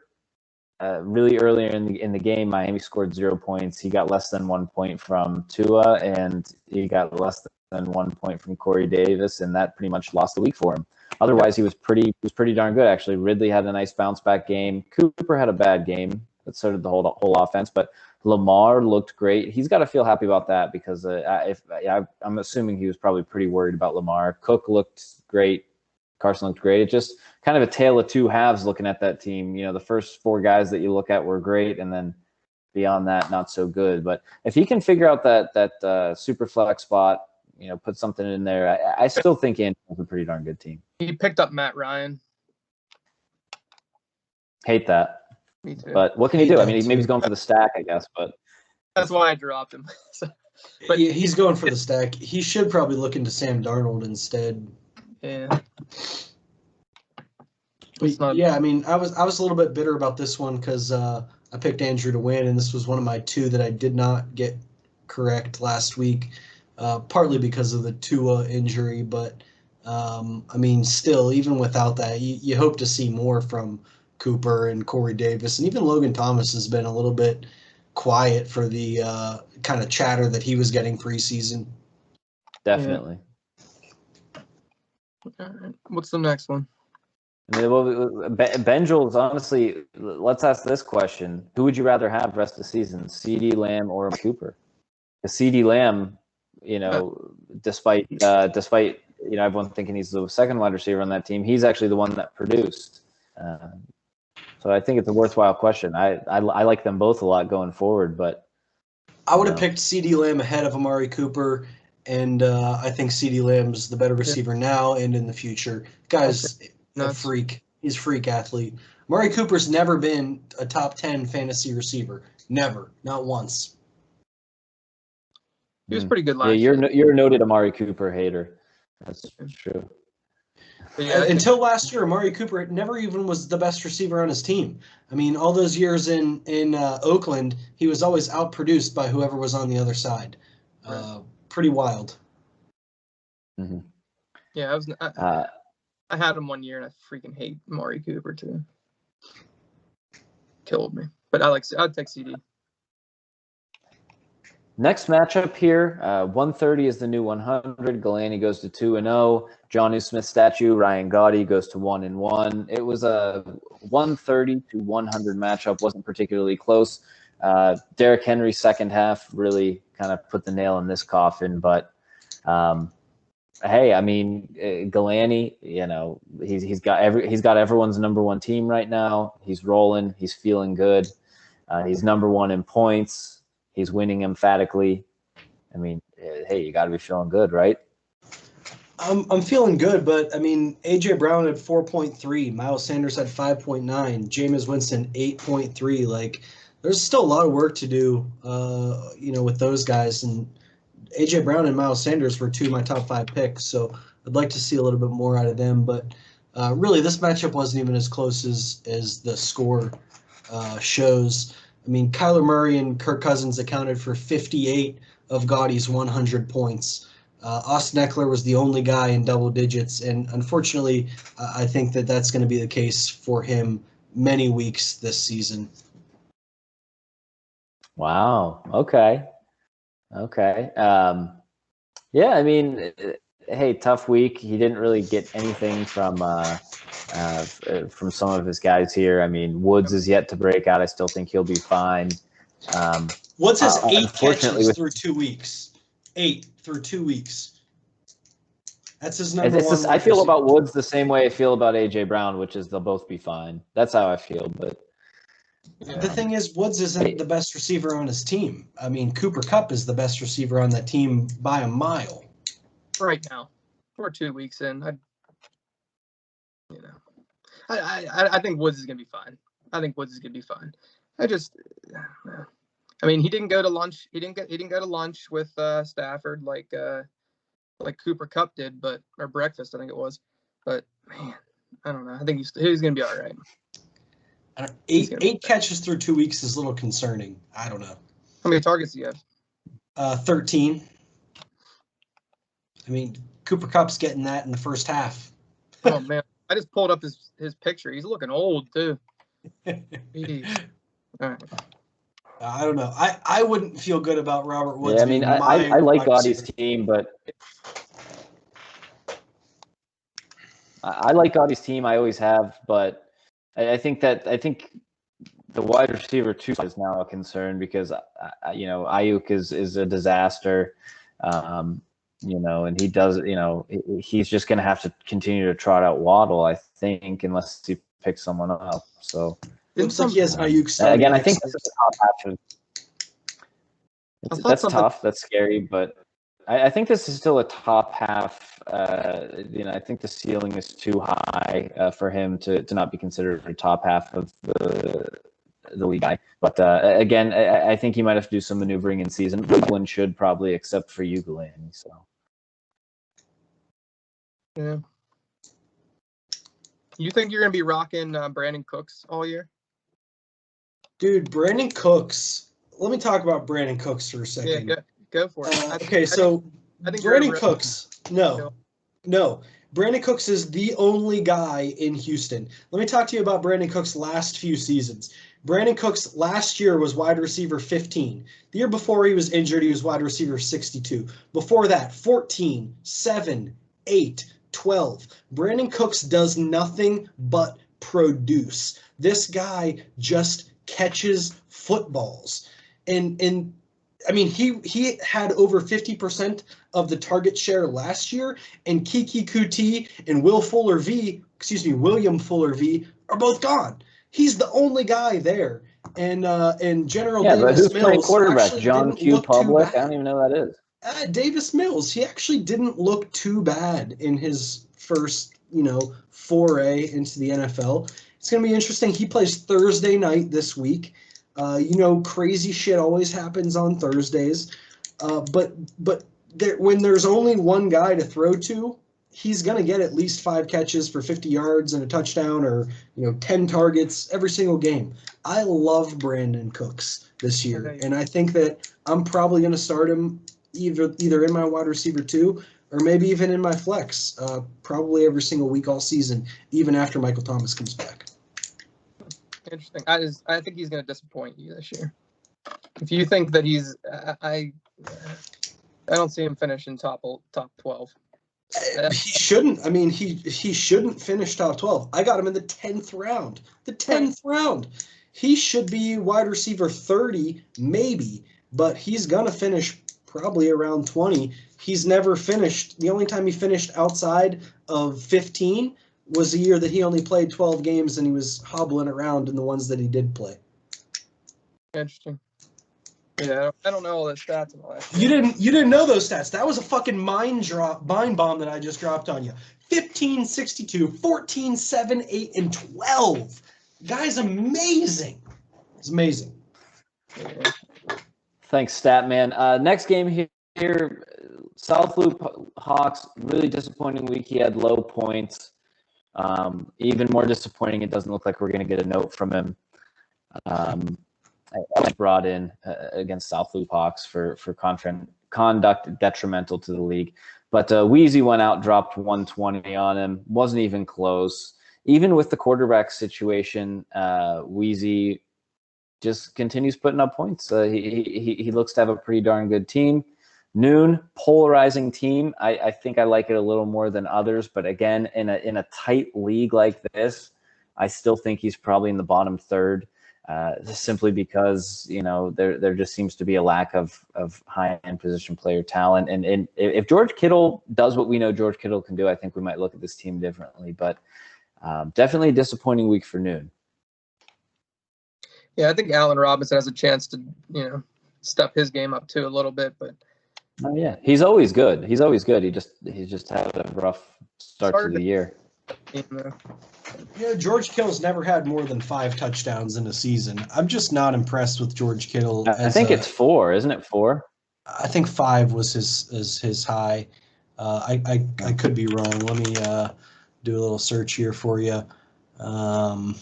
Really earlier in the game, Miami scored 0 points. He got less than 1 point from Tua, and he got less than 1 point from Corey Davis, and that pretty much lost the week for him. Otherwise, he was pretty darn good, actually. Ridley had a nice bounce back game. Cooper had a bad game, but so did the whole offense. But Lamar looked great. He's got to feel happy about that because I'm assuming he was probably pretty worried about Lamar. Cook looked great. Carson looked great. It's just kind of a tale of two halves looking at that team. The first 4 guys that you look at were great, and then beyond that, not so good. But if he can figure out that super flex spot, put something in there, I still think Andrew's a pretty darn good team. He picked up Matt Ryan. Hate that. Me too. But what can he do? I mean, maybe he's going for the stack, I guess. But that's why I dropped him. But he's going for the stack. He should probably look into Sam Darnold instead. Yeah. I mean, I was a little bit bitter about this one because I picked Andrew to win, and this was one of my 2 that I did not get correct last week, partly because of the Tua injury. But I mean, still, even without that, you hope to see more from Cooper and Corey Davis, and even Logan Thomas has been a little bit quiet for the kind of chatter that he was getting preseason. Definitely. All right. What's the next one? I mean, Benjals, honestly, let's ask this question. Who would you rather have rest of the season, CeeDee Lamb or Cooper? Because CeeDee Lamb, despite everyone thinking he's the second wide receiver on that team, he's actually the one that produced. So I think it's a worthwhile question. I like them both a lot going forward, but I would have picked CeeDee Lamb ahead of Amari Cooper. And I think CeeDee Lamb's the better receiver now and in the future. Guy's a freak. He's a freak athlete. Amari Cooper's never been a top 10 fantasy receiver. Never. Not once. He was pretty good last year. You're a noted Amari Cooper hater. That's true. But yeah, Until last year, Amari Cooper never even was the best receiver on his team. I mean, all those years in Oakland, he was always outproduced by whoever was on the other side. Pretty wild. Mm-hmm. Yeah, I had him 1 year, and I freaking hate Amari Cooper too. Killed me. But I'd take CD. Next matchup here, 130 is the new 100. Ghilani goes to 2-0. Jonnu Smith statue. Ryan Gotti goes to 1-1. It was a 130 to 100 matchup. Wasn't particularly close. Derrick Henry's second half really kind of put the nail in this coffin. But hey, I mean, Ghilani, you know, he's got everyone's number one team right now. He's rolling. He's feeling good. He's number one in points. He's winning emphatically. I mean, hey, you got to be feeling good, right? I'm feeling good, but I mean, AJ Brown had 4.3, Miles Sanders had 5.9, Jameis Winston 8.3. Like, there's still a lot of work to do, with those guys. And AJ Brown and Miles Sanders were two of my top 5 picks, so I'd like to see a little bit more out of them. But really, this matchup wasn't even as close as the score shows. I mean, Kyler Murray and Kirk Cousins accounted for 58 of Gotti's 100 points. Austin Eckler was the only guy in double digits, and unfortunately, I think that that's going to be the case for him many weeks this season. Wow. Okay. Yeah, I mean, hey, tough week. He didn't really get anything from some of his guys here. I mean, Woods is yet to break out. I still think he'll be fine. Woods has 8 catches through 2 weeks. 8 through 2 weeks. That's his number one. I feel about Woods the same way I feel about AJ Brown, which is they'll both be fine. That's how I feel. But the thing is, Woods isn't the best receiver on his team. I mean, Cooper Kupp is the best receiver on that team by a mile. Right now, we're 2 weeks in. I think Woods is gonna be fine. I mean, he didn't go to lunch. He didn't go to lunch with Stafford like Cooper Kupp did, or breakfast, I think it was. But man, I don't know. I think he's gonna be all right. 8 catches through 2 weeks is a little concerning. I don't know. How many targets do you have? 13. I mean, Cooper Kupp's getting that in the first half. Oh man, I just pulled up his picture. He's looking old too. Jeez. All right. I don't know. I wouldn't feel good about Robert Woods. Yeah, I mean, I like Gotti's team, but I like Gotti's team. I always have, but I think the wide receiver too is now a concern because Ayuk is a disaster. And he does. He's just going to have to continue to trot out Waddle, I think, unless he picks someone up. So. Looks like he has Ayuk again. I think this is the top half of. That's tough. That's scary, but I think this is still a top half. I think the ceiling is too high for him to not be considered a top half of the league guy. But again, I think he might have to do some maneuvering in season. One should probably, except for you, Ghilani. So. Yeah. You think you're gonna be rocking Brandon Cooks all year? Dude, Brandon Cooks. Let me talk about Brandon Cooks for a second. Yeah, go for it. I think Brandon Cooks. No. Brandon Cooks is the only guy in Houston. Let me talk to you about Brandon Cooks' last few seasons. Brandon Cooks last year was wide receiver 15. The year before he was injured, he was wide receiver 62. Before that, 14, 7, 8, 12. Brandon Cooks does nothing but produce. This guy just catches footballs. And I mean, he had over 50% of the target share last year, and Kiki Kuti and William Fuller V are both gone. He's the only guy there. And General Davis but who's Mills playing quarterback? John Q. Public? I don't even know who that is. Davis Mills. He actually didn't look too bad in his first, foray into the NFL. It's going to be interesting. He plays Thursday night this week. Crazy shit always happens on Thursdays. But when there's only one guy to throw to, he's going to get at least 5 catches for 50 yards and a touchdown, or 10 targets every single game. I love Brandon Cooks this year, and I think that I'm probably going to start him either in my wide receiver 2 or maybe even in my flex, probably every single week all season, even after Michael Thomas comes back. Interesting. I think he's going to disappoint you this year. If you think that I don't see him finishing top 12. He shouldn't. I mean, he shouldn't finish top 12. I got him in the 10th round. The 10th round. He should be wide receiver 30, maybe, but he's going to finish probably around 20. He's never finished. The only time he finished outside of 15 was the year that he only played 12 games and he was hobbling around in the ones that he did play. Interesting. Yeah, I don't know all the stats and all that. You didn't know those stats. That was a fucking mind bomb that I just dropped on you. 15, 62, 14, 7, 8, and 12. Guy's amazing. It's amazing. Thanks, Stat Man. Next game here, South Loop Hawks, really disappointing week. He had low points. Even more disappointing, it doesn't look like we're going to get a note from him. I brought in against South Loop Hawks for conduct detrimental to the league. But Wheezy went out, dropped 120 on him. Wasn't even close. Even with the quarterback situation, Wheezy just continues putting up points. He looks to have a pretty darn good team. Noon, polarizing team. I think I like it a little more than others. But again, in a tight league like this, I still think he's probably in the bottom third. Simply because there just seems to be a lack of high-end position player talent, and if George Kittle does what we know George Kittle can do, I think we might look at this team differently. But definitely a disappointing week for Noon. Yeah, I think Allen Robinson has a chance to step his game up too a little bit, but yeah, he's always good. He just had a rough start to the year. George Kittle's never had more than 5 touchdowns in a season. I'm just not impressed with George Kittle. I think it's 4, isn't it? 4? I think 5 was his high. I could be wrong. Let me do a little search here for you. 5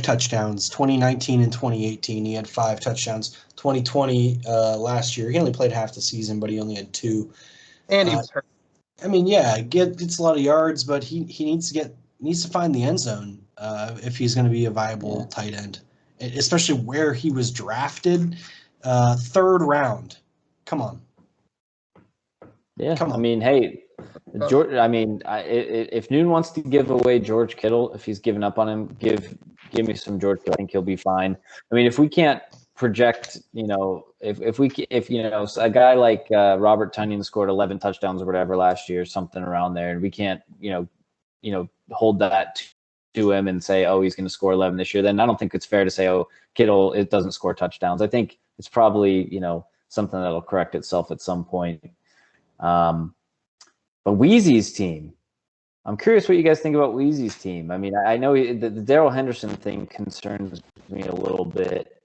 touchdowns, 2019 and 2018. He had 5 touchdowns. 2020 last year, he only played half the season, but he only had 2. And he was hurt. I mean, yeah, gets a lot of yards, but he needs to find the end zone if he's going to be a viable tight end, especially where he was drafted, 3rd round. Come on. Yeah, come on. I mean, hey, George. I mean, if Noon wants to give away George Kittle, if he's given up on him, give me some George Kittle. I think he'll be fine. I mean, if we can't project, if a guy like Robert Tonyan scored 11 touchdowns or whatever last year, something around there, and we can't hold that to him and say, oh, he's going to score 11 this year, then I don't think it's fair to say, oh, Kittle, it doesn't score touchdowns. I think it's probably something that'll correct itself at some point. But Wheezy's team, I'm curious what you guys think about Wheezy's team. I mean, I know the Darrell Henderson thing concerns me a little bit.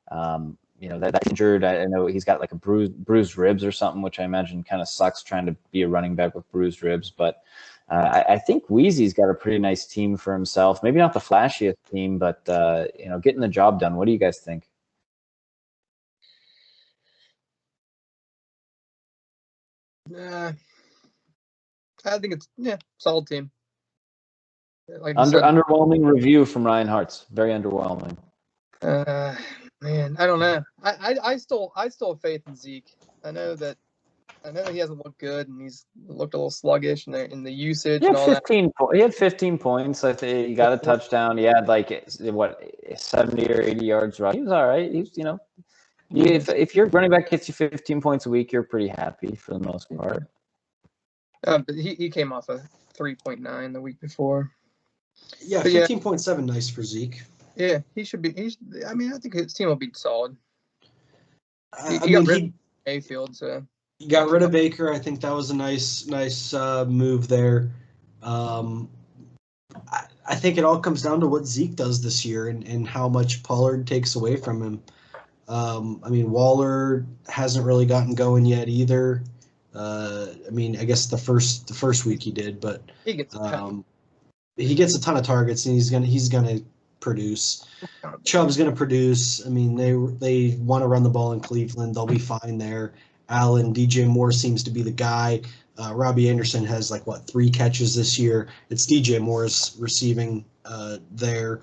That's injured. I know he's got like a bruised ribs or something, which I imagine kind of sucks trying to be a running back with bruised ribs. But I think Wheezy's got a pretty nice team for himself. Maybe not the flashiest team, but getting the job done. What do you guys think? I think it's solid team. Like underwhelming review from Ryan Hartz. Very underwhelming. Man, I don't know. I still have faith in Zeke. I know that he hasn't looked good, and he's looked a little sluggish in the usage and all that. He had 15 points. I think he got a touchdown. He had 70 or 80 yards rushing. He was all right. He's if your running back gets you 15 points a week, you're pretty happy for the most part. But he came off a 3.9 the week before. Yeah, 15.7 nice for Zeke. Yeah, he should be. I think his team will be solid. He got rid of Mayfield, so he got rid of Baker. I think that was a nice move there. I think it all comes down to what Zeke does this year and how much Pollard takes away from him. Waller hasn't really gotten going yet either. I mean, I guess the first week he did, but He gets a ton. he gets a ton of targets, and he's gonna produce. Chubb's gonna produce. I mean, they want to run the ball in Cleveland. They'll be fine there. Allen, DJ Moore seems to be the guy. Robbie Anderson has 3 catches this year. It's DJ Moore's receiving there.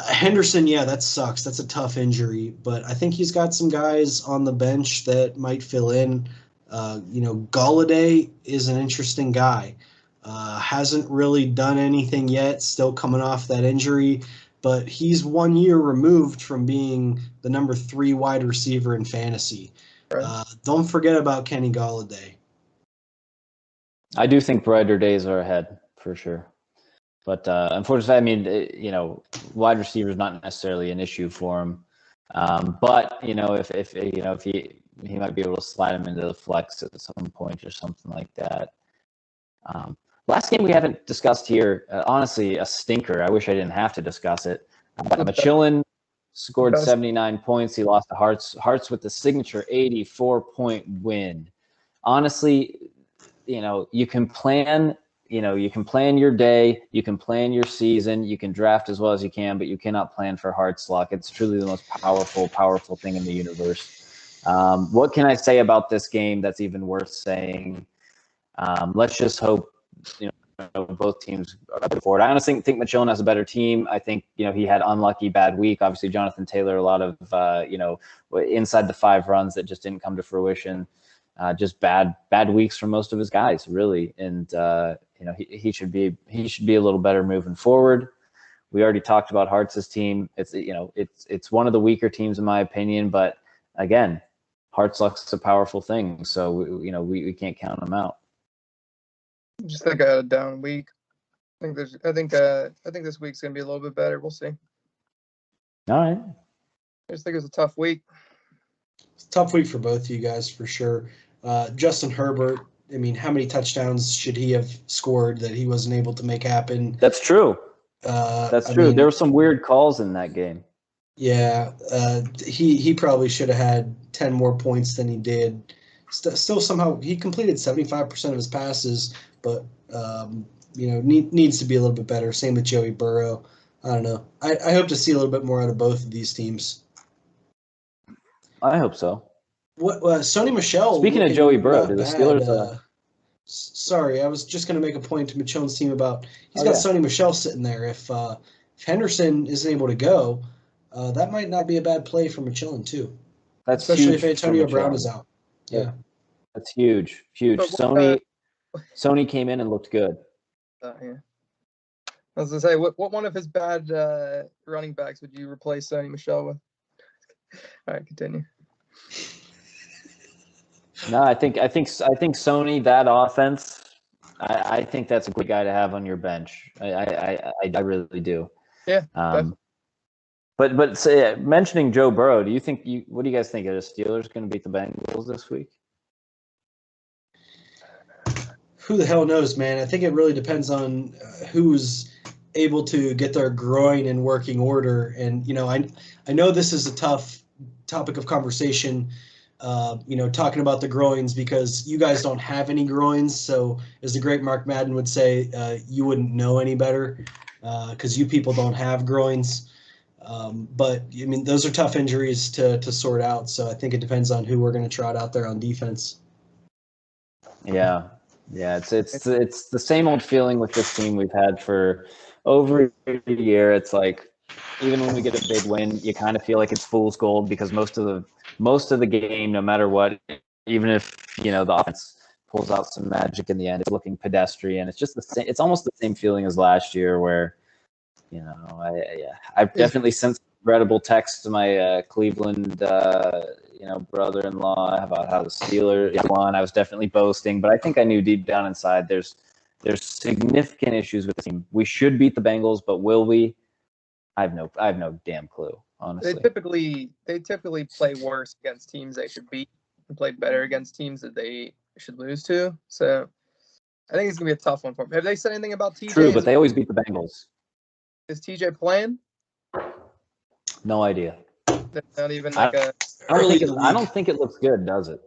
Henderson, yeah, that sucks. That's a tough injury, but I think he's got some guys on the bench that might fill in. Galladay is an interesting guy. Hasn't really done anything yet, still coming off that injury, but he's 1 year removed from being the number 3 wide receiver in fantasy. Right. Don't forget about Kenny Galladay. I do think brighter days are ahead for sure. But unfortunately, I mean, wide receiver is not necessarily an issue for him. But if he might be able to slide him into the flex at some point or something like that. Last game we haven't discussed here, honestly, a stinker. I wish I didn't have to discuss it. But Machilin scored 79 points. He lost to Hartz. Hartz with the signature 84-point win. Honestly, you can plan. You can plan your day, you can plan your season, you can draft as well as you can, but you cannot plan for Hartz luck. It's truly the most powerful thing in the universe. What can I say about this game that's even worth saying? Let's just hope both teams are moving forward. I honestly think Machilin has a better team. I think he had unlucky bad week. Obviously, Jonathan Taylor, a lot of inside the 5 runs that just didn't come to fruition. Just bad weeks for most of his guys, really, and he should be a little better moving forward. We already talked about Hartz's team. It's one of the weaker teams in my opinion, but again, Hartz luck's a powerful thing, so we can't count them out. Just think I had a down week. I think this week's gonna be a little bit better. We'll see. All right. I just think it was a tough week. It's a tough week for both of you guys for sure. Justin Herbert, I mean, how many touchdowns should he have scored that he wasn't able to make happen? That's true. That's true. There were some weird calls in that game. Yeah, he probably should have had 10 more points than he did. Still somehow he completed 75% of his passes, but needs to be a little bit better. Same with Joey Burrow. I don't know. I hope to see a little bit more out of both of these teams. I hope so. What Sony Michel? Speaking of Joey Burrow, do the Steelers? Sorry, I was just going to make a point to Michelin's team about he's got Sony Michel sitting there. If Henderson isn't able to go, that might not be a bad play for Michelin too. That's especially if Antonio Brown is out. Yeah, that's huge. Sony came in and looked good. Yeah. I was gonna say, what one of his bad running backs would you replace Sony Michel with? All right, continue. No, I think Sony, that offense, I think that's a good guy to have on your bench. I really do. Yeah. But mentioning Joe Burrow, what do you guys think? Are the Steelers going to beat the Bengals this week? Who the hell knows, man? I think it really depends on who's able to get their groin in working order. And I know this is a tough topic of conversation. Talking about the groins because you guys don't have any groins. So as the great Mark Madden would say, you wouldn't know any better because you people don't have groins. But I mean, those are tough injuries to sort out. So I think it depends on who we're going to trot out there on defense. Yeah. It's the same old feeling with this team we've had for over a year. It's like even when we get a big win, you kind of feel like it's fool's gold because most of the game, no matter what, even if the offense pulls out some magic in the end, it's looking pedestrian. It's just the same. It's almost the same feeling as last year, where I've definitely sent regrettable texts to my Cleveland brother-in-law about how the Steelers won. I was definitely boasting, but I think I knew deep down inside there's significant issues with the team. We should beat the Bengals, but will we? I have no damn clue, honestly. They typically play worse against teams they should beat and play better against teams that they should lose to. So I think it's gonna be a tough one for them. Have they said anything about TJ? True, but they always beat the Bengals. Is TJ playing? No idea. Not even I don't think it looks good, does it?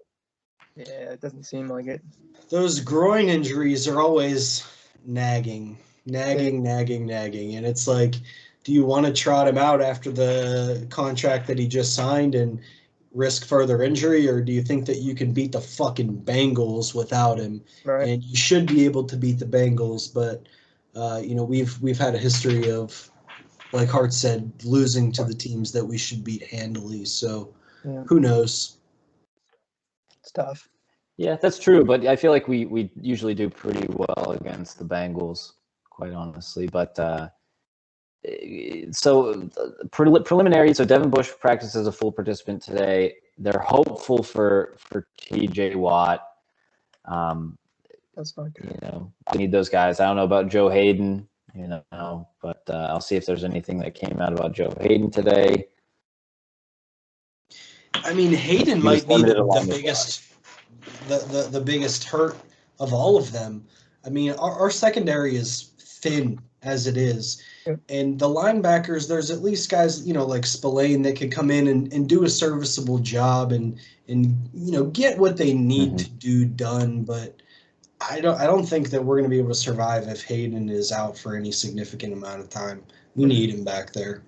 Yeah, it doesn't seem like it. Those groin injuries are always nagging. And it's like, do you want to trot him out after the contract that he just signed and risk further injury, or do you think that you can beat the fucking Bengals without him? Right. And you should be able to beat the Bengals, but we've had a history of, like Hartz said, losing to the teams that we should beat handily. So who knows? It's tough. Yeah, that's true. But I feel like we usually do pretty well against the Bengals, quite honestly. But so preliminary. So Devin Bush practiced as a full participant today. They're hopeful for TJ Watt. That's not good. I need those guys. I don't know about Joe Hayden, but I'll see if there's anything that came out about Joe Hayden today. I mean, Hayden might be the biggest, the biggest hurt of all of them. I mean, our secondary is thin as it is. Yep. And the linebackers, there's at least guys, like Spillane that could come in and do a serviceable job and get what they need to do done. But I don't think that we're going to be able to survive if Hayden is out for any significant amount of time. We need him back there.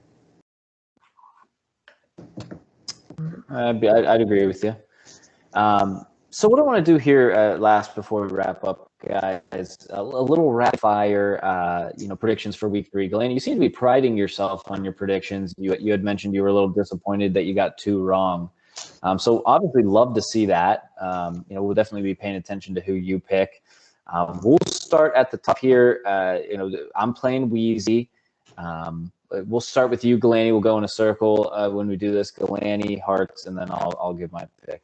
I'd agree with you. So what I want to do here last before we wrap up, guys, a little rapid fire, predictions for week 3. Ghilani, you seem to be priding yourself on your predictions. You had mentioned you were a little disappointed that you got 2 wrong. So obviously love to see that. We'll definitely be paying attention to who you pick. We'll start at the top here. I'm playing Wheezy. We'll start with you, Ghilani. We'll go in a circle when we do this. Ghilani, Hartz, and then I'll give my pick.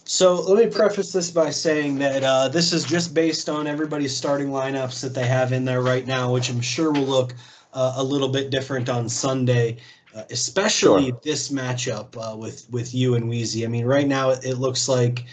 So let me preface this by saying that this is just based on everybody's starting lineups that they have in there right now, which I'm sure will look a little bit different on Sunday, especially this matchup with you and Wheezy. I mean, right now it looks like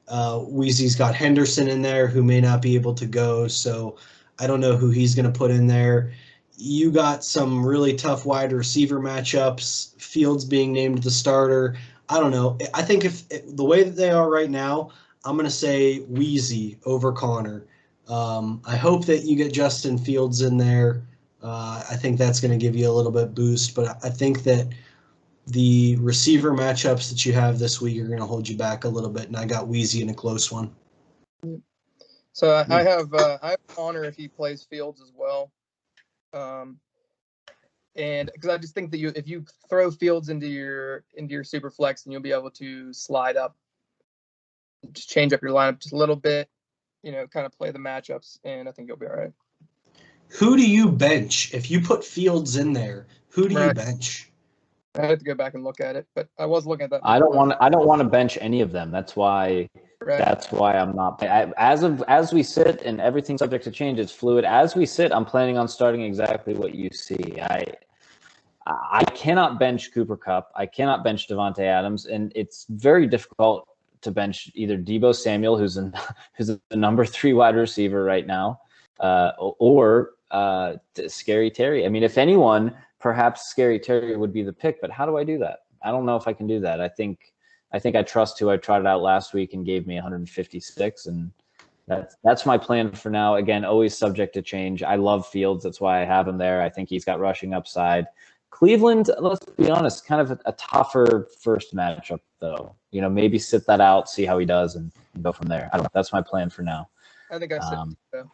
Wheezy's got Henderson in there who may not be able to go, so I don't know who he's going to put in there. You got some really tough wide receiver matchups, Fields being named the starter. I don't know. I think if the way that they are right now, I'm going to say Wheezy over Connor. I hope that you get Justin Fields in there. I think that's going to give you a little bit boost, but I think that the receiver matchups that you have this week are going to hold you back a little bit, and I got Wheezy in a close one. So I have Connor if he plays Fields as well. And because I just think that if you throw Fields into your super flex, then you'll be able to slide up, just change up your lineup just a little bit, kind of play the matchups, and I think you'll be all right. Who do you bench if you put Fields in there? Who do you bench? I had to go back and look at it, but I was looking at that. I don't want to bench any of them. That's why. Right. That's why I'm not. As we sit, and everything's subject to change. It's fluid. As we sit, I'm planning on starting exactly what you see. I cannot bench Cooper Kupp. I cannot bench Devontae Adams, and it's very difficult to bench either Deebo Samuel, who's the number 3 wide receiver right now, or Scary Terry. I mean, if anyone, perhaps Scary Terry would be the pick. But how do I do that? I don't know if I can do that. I think I trust who I tried out last week and gave me 156, and that's my plan for now. Again, always subject to change. I love Fields. That's why I have him there. I think he's got rushing upside. Cleveland, let's be honest, kind of a tougher first matchup, though. Maybe sit that out, see how he does, and go from there. I don't know. That's my plan for now. I think I said Tebow.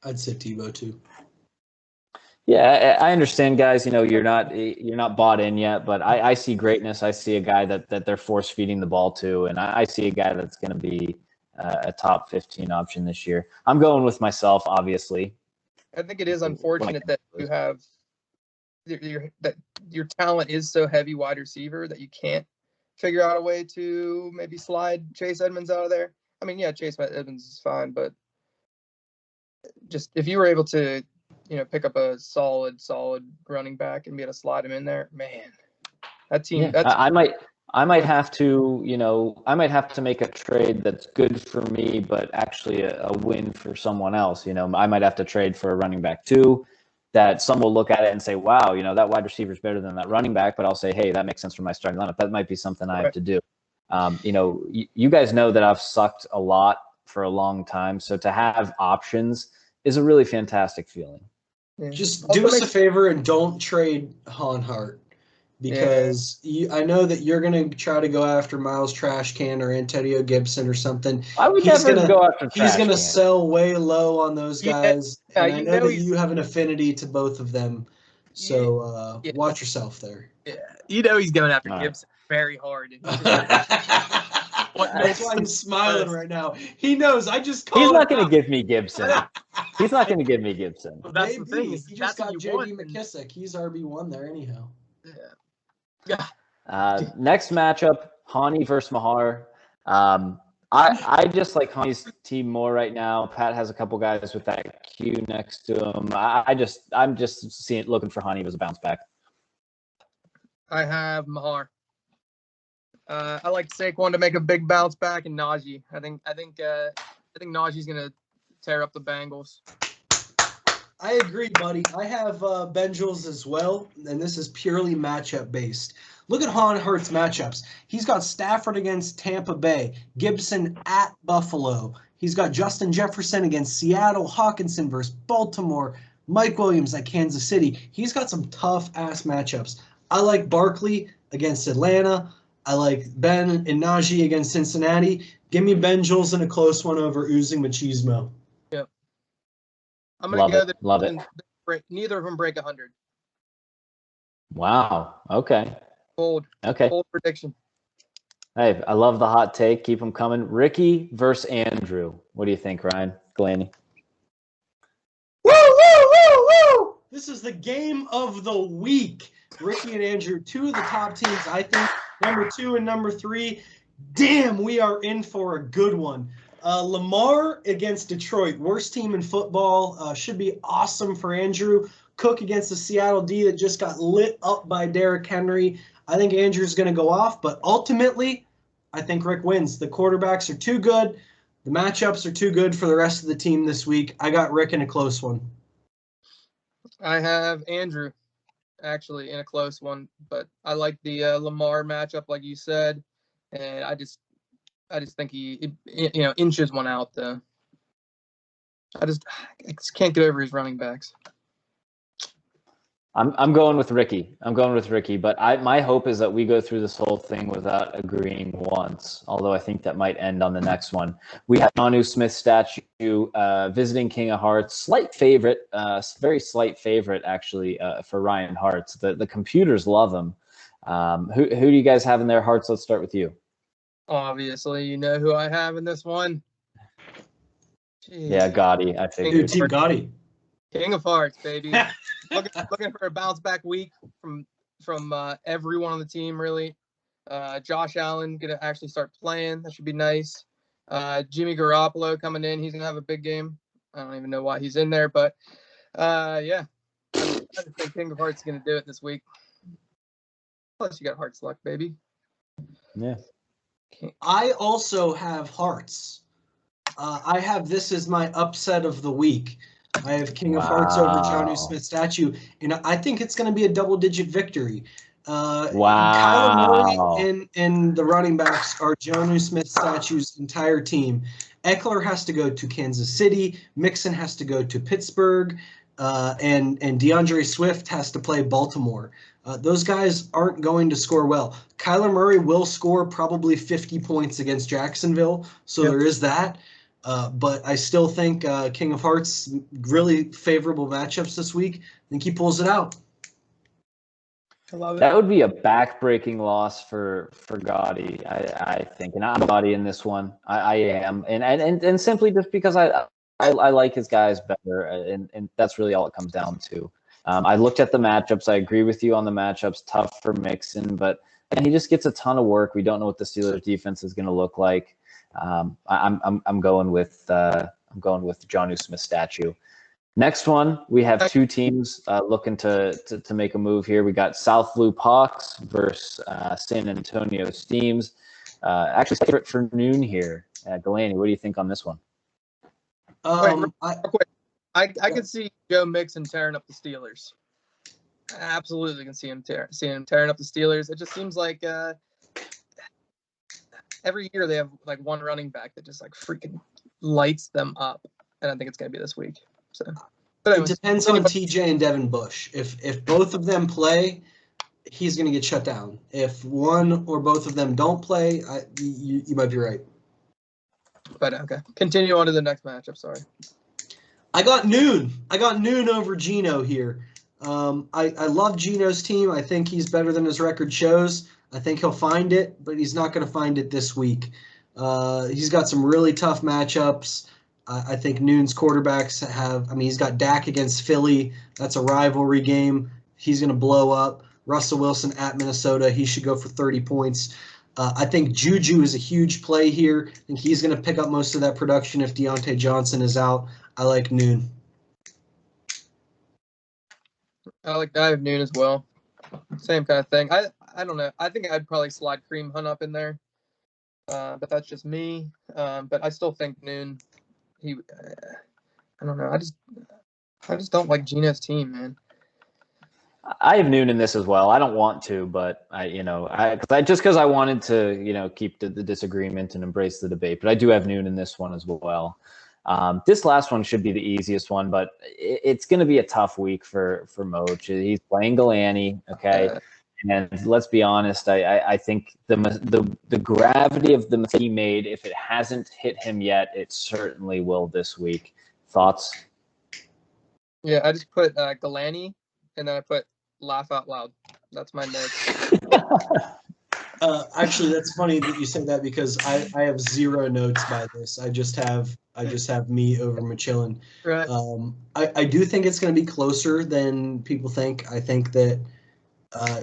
I'd say Tebow too. Yeah, I understand, guys. You're not bought in yet, but I see greatness. I see a guy that they're force feeding the ball to, and I see a guy that's going to be a top 15 option this year. I'm going with myself, obviously. I think it is unfortunate that you have that your talent is so heavy wide receiver that you can't figure out a way to maybe slide Chase Edmonds out of there. I mean, yeah, Chase Edmonds is fine, but just if you were able to, pick up a solid running back and be able to slide him in there, man, that team. Yeah, I might have to make a trade that's good for me, but actually a win for someone else. I might have to trade for a running back too. That some will look at it and say, wow, that wide receiver is better than that running back. But I'll say, hey, that makes sense for my starting lineup. That might be something I have to do. You guys know that I've sucked a lot for a long time. So to have options is a really fantastic feeling. Yeah. Just do us a favor and don't trade Hart. Because I know that you're going to try to go after Miles Trashcan or Antonio Gibson or something. I would never go after Trashcan. He's going to sell way low on those guys. Yeah, and I know that you have an affinity to both of them. So watch yourself there. Yeah, he's going after Gibson very hard. That's why he's smiling right now. He knows. I just called He's not going to give me Gibson. He's not going to give me Gibson. Well, that's the thing. He just got J.D. McKissick. He's RB1 there anyhow. Yeah. Next matchup, Hani versus Mahar. I just like Hani's team more right now. Pat has a couple guys with that Q next to him. I'm just looking for Hani as a bounce back. I have Mahar. I like Saquon to make a big bounce back, and Najee. I think Najee's gonna tear up the Bengals. I agree, buddy. I have Bengals as well, and this is purely matchup based. Look at Hart's matchups. He's got Stafford against Tampa Bay, Gibson at Buffalo. He's got Justin Jefferson against Seattle, Hawkinson versus Baltimore, Mike Williams at Kansas City. He's got some tough-ass matchups. I like Barkley against Atlanta. I like Ben and Najee against Cincinnati. Give me Bengals in a close one over Oozing Machismo. Yep. I'm going to go there. Love it. Neither of them break 100. Wow. Okay. Bold. Okay. Bold prediction. Hey, I love the hot take. Keep them coming. Ricky versus Andrew. What do you think, Ryan Ghilani? Woo, woo, woo, woo! This is the game of the week. Ricky and Andrew, two of the top teams, I think. Number 2 and number 3. Damn, we are in for a good one. Lamar against Detroit, worst team in football. Should be awesome for Andrew. Cook against the Seattle D that just got lit up by Derrick Henry. I think Andrew's going to go off, but ultimately, I think Rick wins. The quarterbacks are too good. The matchups are too good for the rest of the team this week. I got Rick in a close one. I have Andrew, actually, in a close one, but I like the Lamar matchup, like you said, and I just think he inches one out. I just can't get over his running backs. I'm going with Ricky. But my hope is that we go through this whole thing without agreeing once, although I think that might end on the next one. We have Jonnu Smith statue visiting King of Hearts. Slight favorite, very slight favorite, actually, for Ryan Hartz. The computers love him. Who do you guys have in their Hearts? Let's start with you. Obviously, you know who I have in this one. Jeez. Yeah, Gotti. I figured. Team Gotti. King of Hearts, baby. looking for a bounce back week from everyone on the team, really. Josh Allen gonna actually start playing. That should be nice. Jimmy Garoppolo coming in. He's gonna have a big game. I don't even know why he's in there, but yeah. I just think King of Hearts is gonna do it this week. Plus, you got Hearts luck, baby. Yeah. I also have Hearts. I have this as my upset of the week. I have King of Hearts over Jonnu Smith statue, and I think it's going to be a double-digit victory. Kyler Murray and the running backs are Jonnu Smith statue's entire team. Eckler has to go to Kansas City. Mixon has to go to Pittsburgh. And DeAndre Swift has to play Baltimore. Those guys aren't going to score well. Kyler Murray will score probably 50 points against Jacksonville, so there is that. But I still think King of Hearts, really favorable matchups this week. I think he pulls it out. I love it. That would be a back-breaking loss for Gotti, I think. And I'm Gotti in this one. I am. And simply just because I like his guys better, and that's really all it comes down to. I looked at the matchups. I agree with you on the matchups. Tough for Mixon, but and he just gets a ton of work. We don't know what the Steelers defense is going to look like. I'm going with Jonnu Smith statue. Next one, we have two teams looking to make a move here. We got South Loop Hawks versus San Antonio Steams. Actually, favorite for noon here. Ghilani, what do you think on this one? I can see Joe Mixon tearing up the Steelers. I absolutely can see him tearing up the Steelers. It just seems like every year they have like one running back that just like freaking lights them up, and I think it's gonna be this week. So, but It anyways, depends on TJ and Devin Bush. If both of them play, he's going to get shut down. If one or both of them don't play, you might be right. but okay, continue on to the next matchup. Sorry. I got Noon over Gino here. I love Gino's team. I think he's better than his record shows. I think he'll find it, but he's not going to find it this week. He's got some really tough matchups. I think Noon's quarterbacks he's got Dak against Philly. That's a rivalry game. He's going to blow up. Russell Wilson at Minnesota. He should go for 30 points. I think Juju is a huge play here. I think he's going to pick up most of that production if Deontay Johnson is out. I like Noon. I have Noon as well. Same kind of thing. I don't know. I think I'd probably slide Kareem Hunt up in there, but that's just me. But I still think Noon. I don't know. I just don't like Gino's team, man. I have Noon in this as well. I don't want to, but because I wanted to, keep the disagreement and embrace the debate. But I do have Noon in this one as well. This last one should be the easiest one, but it's going to be a tough week for Moch. He's playing Ghilani, okay. And let's be honest, I think the gravity of the mistake he made, if it hasn't hit him yet, it certainly will this week. Thoughts? Yeah, I just put Ghilani, and then I put laugh out loud. That's my notes. Actually, that's funny that you said that because I have 0 notes by this. I just have me over Michelin. Right. I do think it's going to be closer than people think. I think that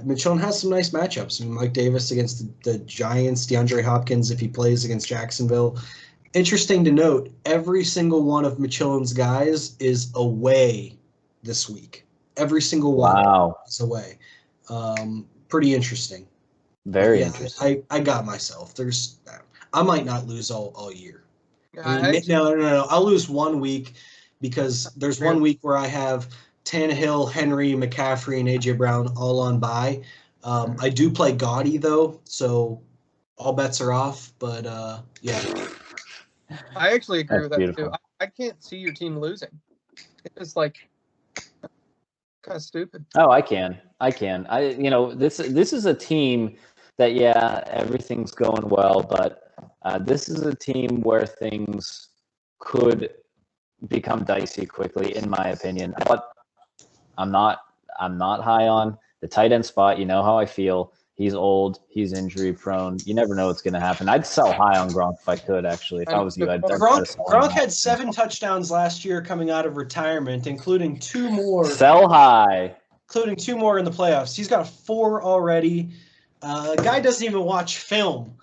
Michelin has some nice matchups. I mean, Mike Davis against the Giants, DeAndre Hopkins if he plays against Jacksonville. Interesting to note, every single one of Michelin's guys is away this week. Every single one is away. Pretty interesting. Very interesting. I got myself. I might not lose all year. Yeah, No. I'll lose 1 week because there's 1 week where I have Tannehill, Henry, McCaffrey, and A.J. Brown all on bye. I do play Gotti, though, so all bets are off. But, yeah. I actually agree with that, beautiful. too. I can't see your team losing. It's like kind of stupid. Oh, I can. This is a team that, everything's going well, but this is a team where things could become dicey quickly, in my opinion. But I'm not high on the tight end spot. You know how I feel. He's old. He's injury prone. You never know what's going to happen. I'd sell high on Gronk if I could, actually. If I was you, I'd Gronk had 7 touchdowns last year coming out of retirement, including 2 more. Sell high. Including 2 more in the playoffs. He's got 4 already. Guy doesn't even watch film.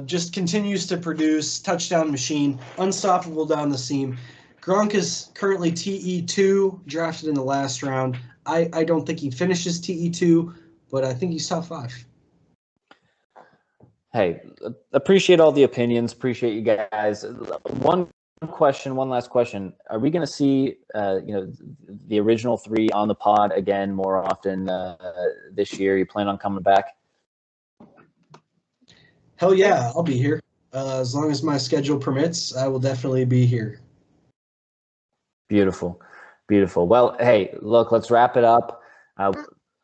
Just continues to produce. Touchdown machine. Unstoppable down the seam. Gronk is currently TE2, drafted in the last round. I don't think he finishes TE2, but I think he's top 5. Hey, appreciate all the opinions. Appreciate you guys. One last question. Are we going to see, the original 3 on the pod again more often this year? You plan on coming back? Hell yeah, I'll be here. As long as my schedule permits, I will definitely be here. Beautiful. Well, hey, look, let's wrap it up.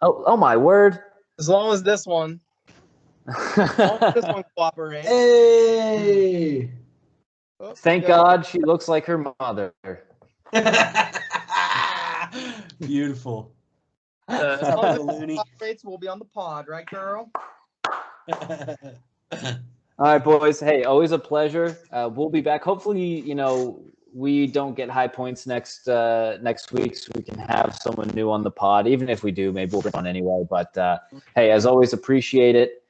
Oh my word. As long as this one cooperates. Hey! Oh, Thank God she looks like her mother. Beautiful. As long as it cooperates, we'll be on the pod, right, girl? All right, boys. Hey, always a pleasure. We'll be back. Hopefully, we don't get high points next week, so we can have someone new on the pod. Even if we do, maybe we'll bring on anyway. But hey, as always, appreciate it.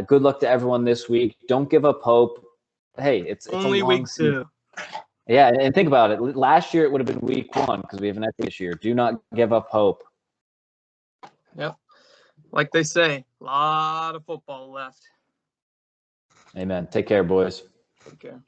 Good luck to everyone this week. Don't give up hope. Hey, it's only a long week season. 2. Yeah, and think about it. Last year it would have been week 1 because we have an extra this year. Do not give up hope. Yep. Like they say, a lot of football left. Amen. Take care, boys. Take care.